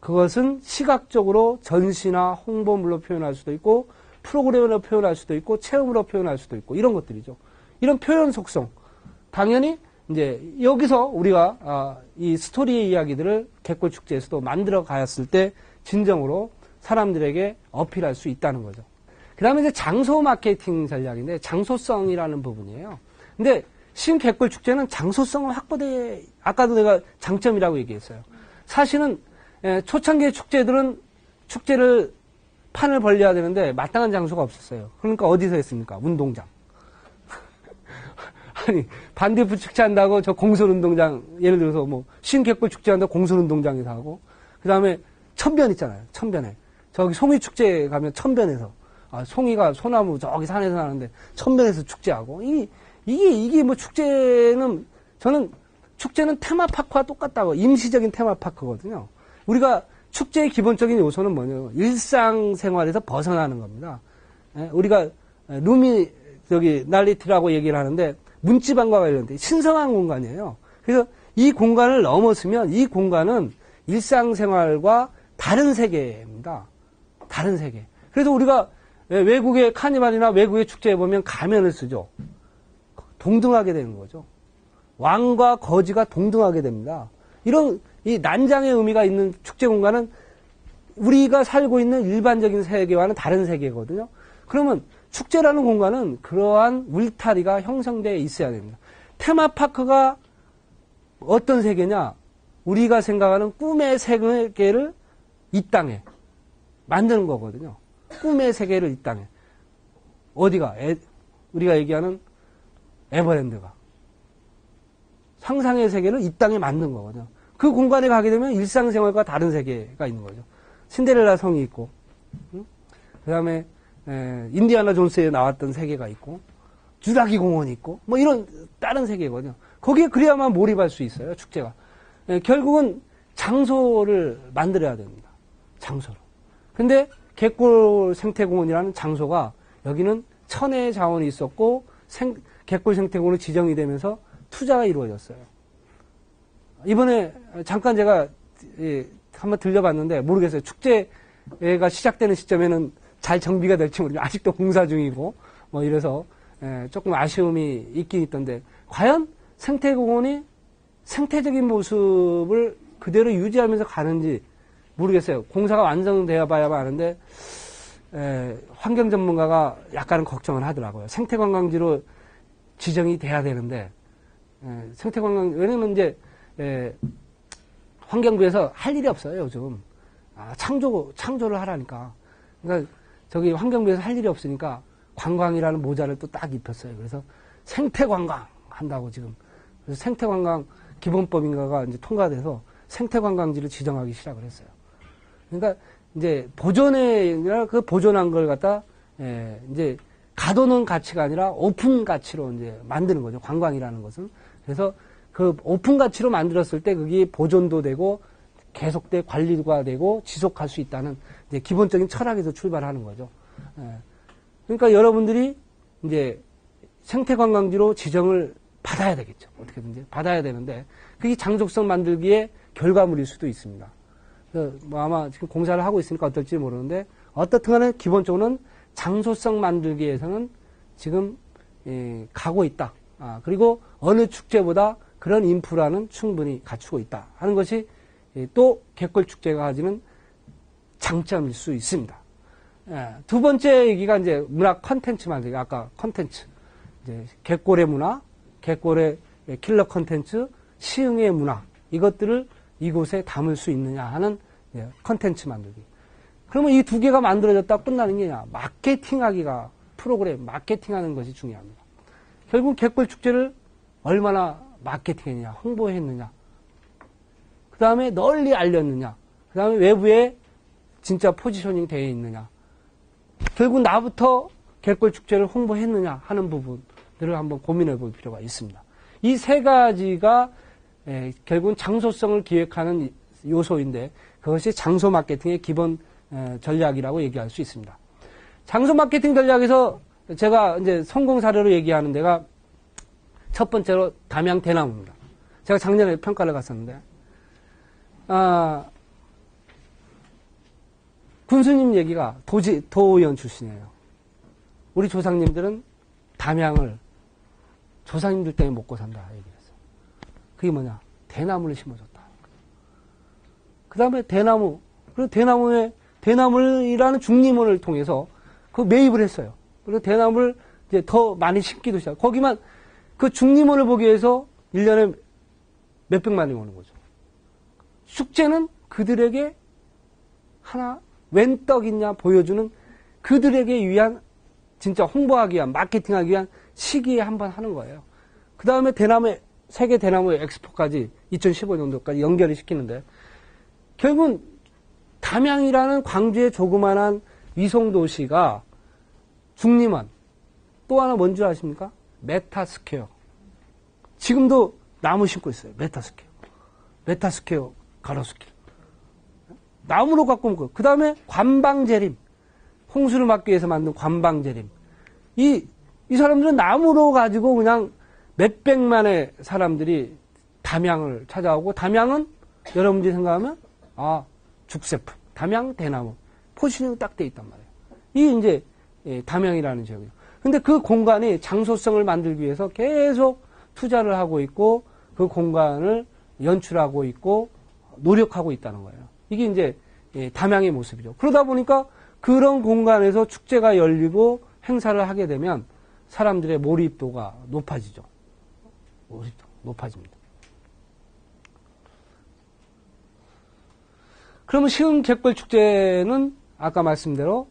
그것은 시각적으로 전시나 홍보물로 표현할 수도 있고, 프로그램으로 표현할 수도 있고, 체험으로 표현할 수도 있고, 이런 것들이죠. 이런 표현 속성. 당연히 이제 여기서 우리가 이 스토리의 이야기들을 갯골 축제에서도 만들어 가였을 때 진정으로 사람들에게 어필할 수 있다는 거죠. 그 다음에 이제 장소 마케팅 전략인데, 장소성이라는 부분이에요. 근데 시흥 갯골 축제는 장소성은 확보돼, 아까도 내가 장점이라고 얘기했어요. 사실은 초창기의 축제들은 축제를 판을 벌려야 되는데 마땅한 장소가 없었어요. 그러니까 어디서 했습니까? 운동장. 아니, 반대부 축제 한다고 저 공설운동장, 예를 들어서 시흥 갯골 축제 한다고 공설운동장에서 하고, 그 다음에 천변 있잖아요. 천변에. 저기 송이 축제 가면 천변에서. 송이가 소나무 저기 산에서 나는데 천변에서 축제하고. 이게 축제는, 저는 축제는 테마파크와 똑같다고. 임시적인 테마파크거든요. 우리가 축제의 기본적인 요소는 뭐냐면 일상생활에서 벗어나는 겁니다. 우리가 날리티라고 얘기를 하는데 문지방과 관련된 신성한 공간이에요. 그래서 이 공간을 넘어서면 이 공간은 일상생활과 다른 세계입니다. 다른 세계. 그래서 우리가 외국의 카니발이나 외국의 축제에 보면 가면을 쓰죠. 동등하게 되는 거죠. 왕과 거지가 동등하게 됩니다. 이런 이 난장의 의미가 있는 축제 공간은 우리가 살고 있는 일반적인 세계와는 다른 세계거든요. 그러면 축제라는 공간은 그러한 울타리가 형성되어 있어야 됩니다. 테마파크가 어떤 세계냐? 우리가 생각하는 꿈의 세계를 이 땅에 만드는 거거든요. 꿈의 세계를 이 땅에. 어디가? 우리가 얘기하는 에버랜드가. 상상의 세계를 이 땅에 만든 거거든요. 그 공간에 가게 되면 일상생활과 다른 세계가 있는 거죠. 신데렐라 성이 있고, 그 다음에 인디아나 존스에 나왔던 세계가 있고, 주라기 공원이 있고, 뭐 이런 다른 세계거든요. 거기에 그래야만 몰입할 수 있어요, 축제가. 결국은 장소를 만들어야 됩니다. 장소를. 근데 갯골 생태공원이라는 장소가 여기는 천혜의 자원이 있었고 갯골 생태공원으로 지정이 되면서 투자가 이루어졌어요. 이번에 잠깐 제가 한번 들려봤는데 모르겠어요. 축제가 시작되는 시점에는 잘 정비가 될지 모르겠어요. 아직도 공사 중이고 뭐 이래서 조금 아쉬움이 있긴 있던데 과연 생태공원이 생태적인 모습을 그대로 유지하면서 가는지 모르겠어요. 공사가 완성되어 봐야만 아는데 환경 전문가가 약간은 걱정을 하더라고요. 생태관광지로 지정이 돼야 되는데 생태관광 왜냐면 이제 환경부에서 할 일이 없어요 요즘. 창조를 하라니까. 그러니까 저기 환경부에서 할 일이 없으니까 관광이라는 모자를 또 딱 입혔어요. 그래서 생태관광 한다고 지금. 그래서 생태관광 기본법인가가 이제 통과돼서 생태관광지를 지정하기 시작을 했어요. 그러니까 이제 그 보존한 걸 갖다 이제 가둬놓은 가치가 아니라 오픈 가치로 이제 만드는 거죠. 관광이라는 것은. 그래서 그 오픈 가치로 만들었을 때 그게 보존도 되고 계속돼 관리가 되고 지속할 수 있다는 이제 기본적인 철학에서 출발하는 거죠. 그러니까 여러분들이 이제 생태관광지로 지정을 받아야 되겠죠. 어떻게든지 받아야 되는데 그게 장속성 만들기의 결과물일 수도 있습니다. 뭐 아마 지금 공사를 하고 있으니까 어떨지 모르는데 어떻든 간에 기본적으로는 장소성 만들기에서는 지금 가고 있다. 그리고 어느 축제보다 그런 인프라는 충분히 갖추고 있다 하는 것이 또 갯골 축제가 가지는 장점일 수 있습니다. 두 번째 얘기가 이제 문화 컨텐츠 만들기. 아까 컨텐츠, 이제 갯골의 문화, 갯골의 킬러 컨텐츠, 시흥의 문화 이것들을 이곳에 담을 수 있느냐 하는 컨텐츠 만들기. 그러면 이 두 개가 만들어졌다 끝나는 게 아니라 마케팅하기가 프로그램 마케팅하는 것이 중요합니다. 결국 갯골 축제를 얼마나 마케팅했느냐, 홍보했느냐, 그 다음에 널리 알렸느냐, 그 다음에 외부에 진짜 포지셔닝 되어 있느냐, 결국 나부터 갯골 축제를 홍보했느냐 하는 부분들을 한번 고민해 볼 필요가 있습니다. 이 세 가지가 결국은 장소성을 기획하는 요소인데 그것이 장소 마케팅의 기본 전략이라고 얘기할 수 있습니다. 장소 마케팅 전략에서 제가 이제 성공 사례로 얘기하는 데가 첫 번째로 담양 대나무입니다. 제가 작년에 평가를 갔었는데 군수님 얘기가 도의원 출신이에요. 우리 조상님들은 담양을 조상님들 때문에 먹고 산다 얘기했어요. 그게 뭐냐? 대나무를 심어줬다. 그 다음에 대나무, 그리고 대나무라는 중림원을 통해서 그 매입을 했어요. 그리고 대나무를 이제 더 많이 심기도 시작. 거기만 그 중림원을 보기 위해서 1년에 몇백만이 오는 거죠. 축제는 그들에게 하나 웬 떡 있냐 보여주는 그들에게 위한 진짜 홍보하기 위한 마케팅하기 위한 시기에 한번 하는 거예요. 그 다음에 세계 대나무 엑스포까지 2015년도까지 연결을 시키는데 결국은 담양이라는 광주의 조그만한 위성도시가 중림원 또 하나 뭔지 아십니까? 메타스퀘어. 지금도 나무 심고 있어요. 메타스퀘어 가로수길. 나무로 갖고 온 거. 그 다음에 관방재림. 홍수를 막기 위해서 만든 관방재림. 이 사람들은 나무로 가지고 그냥 몇백만의 사람들이 담양을 찾아오고 담양은 여러분들이 생각하면 죽세품. 담양 대나무. 포지션이 딱 돼 있단 말이에요. 이 이제 담양이라는 지역이에요. 근데 그 공간이 장소성을 만들기 위해서 계속 투자를 하고 있고 그 공간을 연출하고 있고 노력하고 있다는 거예요. 이게 이제 담양의 모습이죠. 그러다 보니까 그런 공간에서 축제가 열리고 행사를 하게 되면 사람들의 몰입도가 높아지죠. 높아집니다. 그러면 시흥 갯골축제는 아까 말씀대로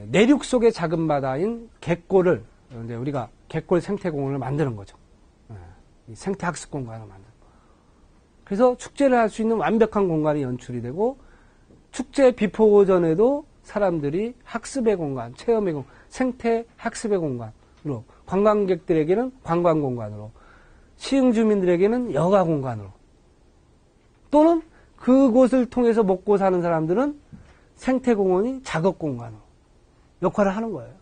내륙 속의 작은 바다인 갯골을 이제 우리가 갯골 생태공원을 만드는 거죠. 이 생태학습 공간을 만드는 거. 그래서 축제를 할 수 있는 완벽한 공간이 연출이 되고 축제 비포 전에도 사람들이 학습의 공간, 체험의 공간, 생태 학습의 공간으로 관광객들에게는 관광 공간으로 시흥 주민들에게는 여가 공간으로 또는 그곳을 통해서 먹고 사는 사람들은 생태공원이 작업 공간으로 역할을 하는 거예요.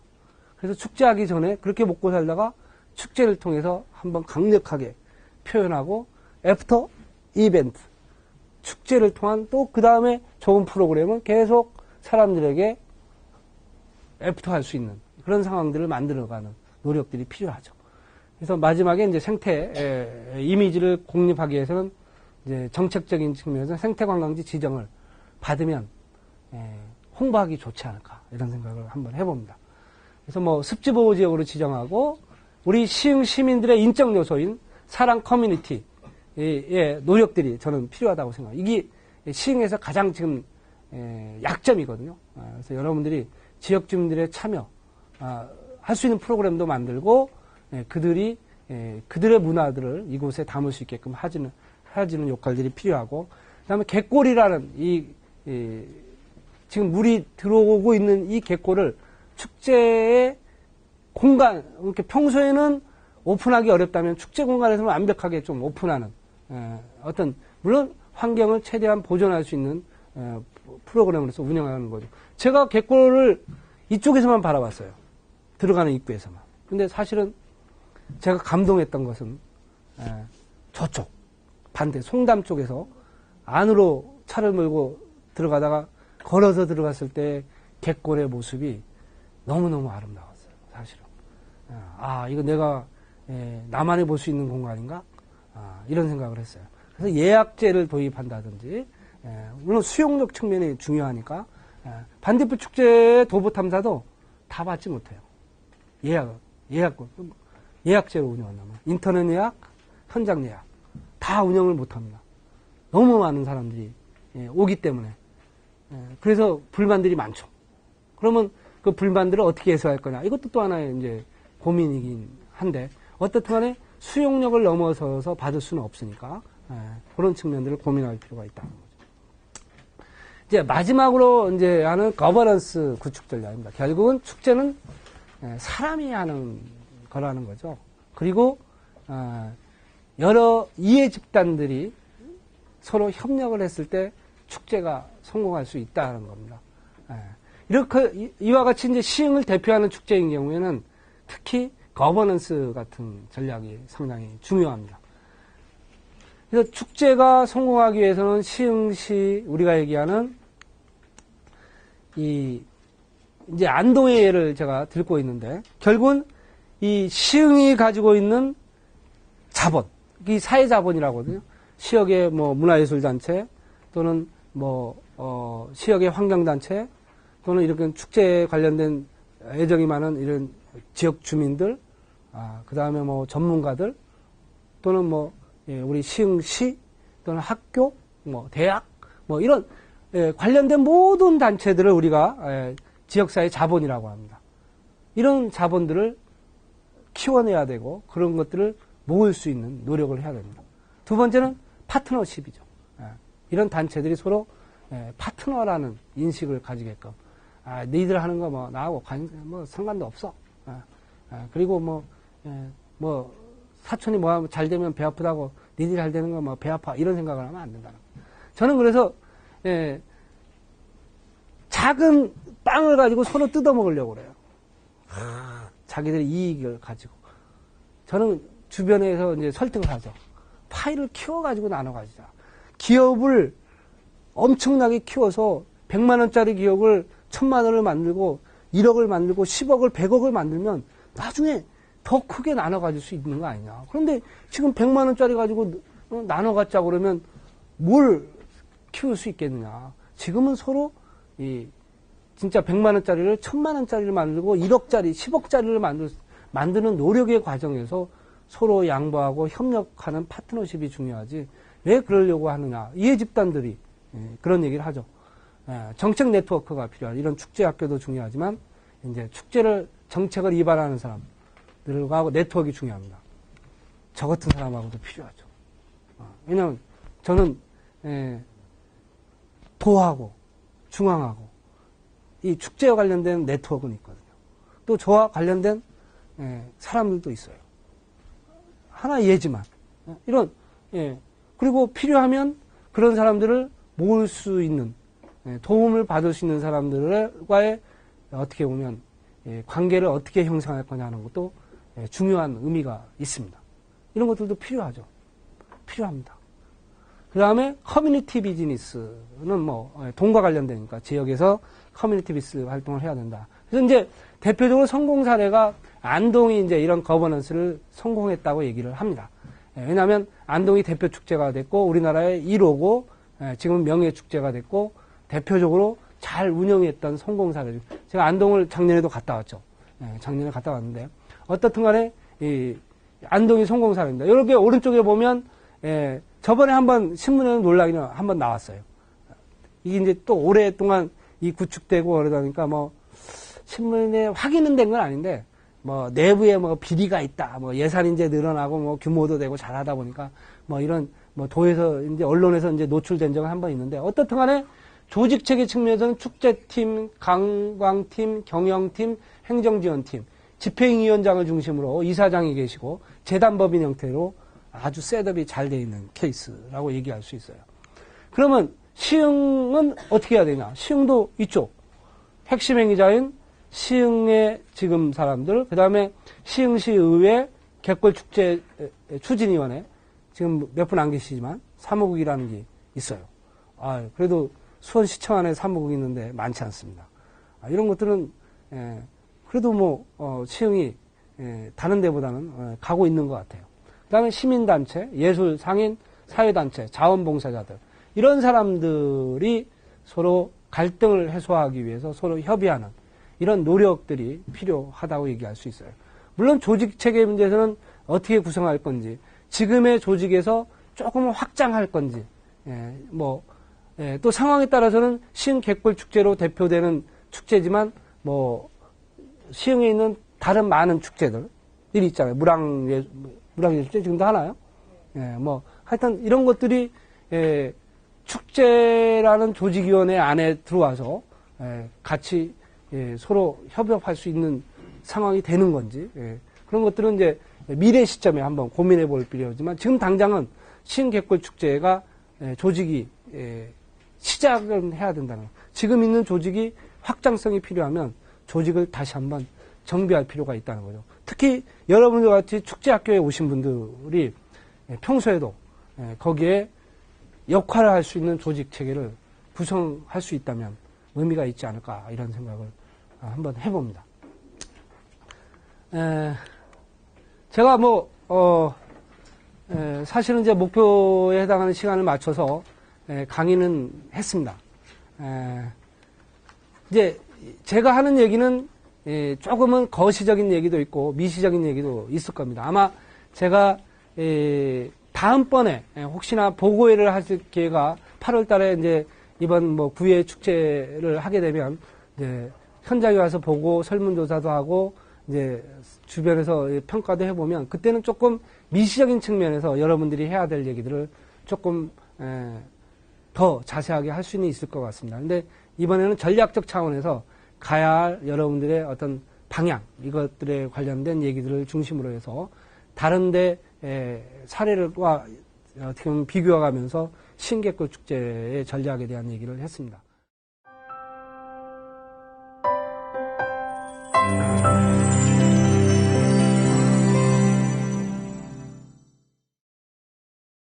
그래서 축제하기 전에 그렇게 먹고 살다가 축제를 통해서 한번 강력하게 표현하고 애프터 이벤트 축제를 통한 또 그 다음에 좋은 프로그램은 계속 사람들에게 애프터 할 수 있는 그런 상황들을 만들어가는 노력들이 필요하죠. 그래서 마지막에 이제 생태 이미지를 공립하기 위해서는 이제 정책적인 측면에서 생태관광지 지정을 받으면 홍보하기 좋지 않을까 이런 생각을 한번 해봅니다. 그래서 뭐 습지보호 지정하고 우리 시흥 시민들의 인적 요소인 사랑 커뮤니티의 노력들이 저는 필요하다고 생각해요. 이게 시흥에서 가장 지금 약점이거든요. 그래서 여러분들이 지역 주민들의 참여 할 수 있는 프로그램도 만들고 그들이 그들의 문화들을 이곳에 담을 수 있게끔 해주는 역할들이 필요하고 그다음에 갯골이라는 지금 물이 들어오고 있는 이 갯골을 축제의 공간 이렇게 평소에는 오픈하기 어렵다면 축제 공간에서는 완벽하게 좀 오픈하는 어떤 물론 환경을 최대한 보존할 수 있는 프로그램으로서 운영하는 거죠. 제가 갯골을 이쪽에서만 바라봤어요. 들어가는 입구에서만. 근데 사실은 제가 감동했던 것은 저쪽 반대 송담 쪽에서 안으로 차를 몰고 들어가다가 걸어서 들어갔을 때 갯골의 모습이 너무너무 아름다웠어요. 사실은. 이거 내가 나만이 볼 수 있는 공간인가? 이런 생각을 했어요. 그래서 예약제를 도입한다든지 물론 수용력 측면이 중요하니까 반딧불 축제 도보 탐사도 다 받지 못해요. 예약제로 운영한다면 인터넷 예약, 현장 예약 다 운영을 못합니다. 너무 많은 사람들이 오기 때문에 그래서 불만들이 많죠. 그러면 그 불만들을 어떻게 해소할 거냐 이것도 또 하나의 이제 고민이긴 한데 어떻든 간에 수용력을 넘어서서 받을 수는 없으니까 그런 측면들을 고민할 필요가 있다는 거죠. 이제 마지막으로 이제 하는 거버넌스 구축 전략입니다. 결국은 축제는 사람이 하는 거라는 거죠. 그리고 여러 이해 집단들이 서로 협력을 했을 때 축제가 성공할 수 있다는 겁니다. 이렇게 이와 같이 이제 시흥을 대표하는 축제인 경우에는 특히 거버넌스 같은 전략이 상당히 중요합니다. 그래서 축제가 성공하기 위해서는 시흥시 우리가 얘기하는 이제 안동의 예를 제가 들고 있는데 결국은 이 시흥이 가지고 있는 자본, 이 사회 자본이라고 하거든요. 시역의 뭐 문화예술단체 또는 시역의 환경단체 또는 이렇게 축제에 관련된 애정이 많은 이런 지역 주민들, 그 다음에 뭐 전문가들 또는 우리 시흥시 또는 학교, 대학, 이런 관련된 모든 단체들을 우리가 지역사회 자본이라고 합니다. 이런 자본들을 키워내야 되고 그런 것들을 모을 수 있는 노력을 해야 됩니다. 두 번째는 파트너십이죠. 이런 단체들이 서로 파트너라는 인식을 가지게끔 너희들 하는 거 나하고 상관도 없어. 그리고 사촌이 하면 잘 되면 배 아프다고 너희들이 잘 되는 거 배 아파 이런 생각을 하면 안 된다는 거예요. 저는 그래서 작은 빵을 가지고 서로 뜯어먹으려고 그래요. 자기들의 이익을 가지고. 저는 주변에서 이제 설득을 하죠. 파이를 키워가지고 나눠가지자. 기업을 엄청나게 키워서 100만 원짜리 기업을 1000만 원을 만들고 1억을 만들고 10억을 100억을 만들면 나중에 더 크게 나눠 가질 수 있는 거 아니냐. 그런데 지금 100만 원짜리 가지고 나눠 갖자 그러면 뭘 키울 수 있겠느냐. 지금은 서로 진짜 100만 원짜리를 1000만 원짜리를 만들고 1억짜리, 10억짜리를 만드는 노력의 과정에서 서로 양보하고 협력하는 파트너십이 중요하지 왜 그러려고 하느냐. 이해 집단들이 그런 얘기를 하죠. 정책 네트워크가 필요하다. 이런 축제 학교도 중요하지만 이제 정책을 위반하는 사람들과 네트워크가 중요합니다. 저 같은 사람하고도 필요하죠. 왜냐하면 저는 도하고 중앙하고 이 축제와 관련된 네트워크는 있거든요. 또 저와 관련된 사람들도 있어요. 하나 예지만 이런 그리고 필요하면 그런 사람들을 모을 수 있는 도움을 받을 수 있는 사람들과의 어떻게 보면 관계를 어떻게 형성할 거냐 하는 것도 중요한 의미가 있습니다. 이런 것들도 필요하죠. 필요합니다. 그 다음에 커뮤니티 비즈니스는 뭐 돈과 관련되니까 지역에서 커뮤니티 비즈니스 활동을 해야 된다. 그래서 이제 대표적으로 성공 사례가 안동이 이제 이런 거버넌스를 성공했다고 얘기를 합니다. 왜냐하면 안동이 대표 축제가 됐고 우리나라의 1호고 지금 명예 축제가 됐고 대표적으로 잘 운영했던 성공 사례죠. 제가 안동을 작년에도 갔다 왔죠. 작년에 갔다 왔는데 어떻든 간에 이 안동이 성공 사례입니다. 여기 오른쪽에 보면 저번에 한번 신문에는 논란이 한번 나왔어요. 이게 이제 또 오랫동안 이 구축되고 그러다 보니까 뭐 신문에 확인은 된 건 아닌데 뭐 내부에 뭐 비리가 있다. 뭐 예산이 이제 늘어나고 뭐 규모도 되고 잘하다 보니까 뭐 이런 뭐 도에서 이제 언론에서 이제 노출된 적은 한 번 있는데 어떻든 간에 조직 체계 측면에서는 축제팀, 관광팀, 경영팀, 행정지원팀, 집행위원장을 중심으로 이사장이 계시고 재단법인 형태로 아주 셋업이 잘 되어 있는 케이스라고 얘기할 수 있어요. 그러면 시흥은 어떻게 해야 되냐? 시흥도 이쪽 핵심 행위자인 시흥의 지금 사람들, 그 다음에 시흥시의회 갯벌축제 추진위원회 지금 몇 분 안 계시지만 사무국이라는 게 있어요. 그래도 수원시청 안에 사무국이 있는데 많지 않습니다. 이런 것들은 그래도 뭐 시흥이 다른 데보다는 가고 있는 것 같아요. 그 다음에 시민단체, 예술상인, 사회단체, 자원봉사자들 이런 사람들이 서로 갈등을 해소하기 위해서 서로 협의하는 이런 노력들이 필요하다고 얘기할 수 있어요. 물론 조직체계 문제에서는 어떻게 구성할 건지 지금의 조직에서 조금 확장할 건지 또 상황에 따라서는 시흥 갯벌축제로 대표되는 축제지만 뭐 시흥에 있는 다른 많은 축제들이 있잖아요. 물왕예술제 지금도 하나요? 뭐 하여튼 이런 것들이 축제라는 조직위원회 안에 들어와서 같이 서로 협업할 수 있는 상황이 되는 건지 그런 것들은 이제 미래 시점에 한번 고민해 볼 필요지만 지금 당장은 시흥 갯벌축제가 조직이 시작을 해야 된다는 거예요. 지금 있는 조직이 확장성이 필요하면 조직을 다시 한번 정비할 필요가 있다는 거죠. 특히 여러분들 같이 축제학교에 오신 분들이 평소에도 거기에 역할을 할 수 있는 조직 체계를 구성할 수 있다면 의미가 있지 않을까 이런 생각을 한번 해봅니다. 제가 사실은 이제 목표에 해당하는 시간을 맞춰서 강의는 했습니다. 이제 제가 하는 얘기는 조금은 거시적인 얘기도 있고 미시적인 얘기도 있을 겁니다. 아마 제가 다음번에 혹시나 보고회를 하실 기회가 8월 달에 이제 이번 뭐 9회 축제를 하게 되면 이제 현장에 와서 보고 설문조사도 하고 이제 주변에서 평가도 해보면 그때는 조금 미시적인 측면에서 여러분들이 해야 될 얘기들을 조금 더 자세하게 할 수는 있을 것 같습니다. 근데 이번에는 전략적 차원에서 가야 할 여러분들의 어떤 방향, 이것들에 관련된 얘기들을 중심으로 해서 다른데 사례들과 어떻게 보면 비교해가면서 시흥 갯벌 축제의 전략에 대한 얘기를 했습니다.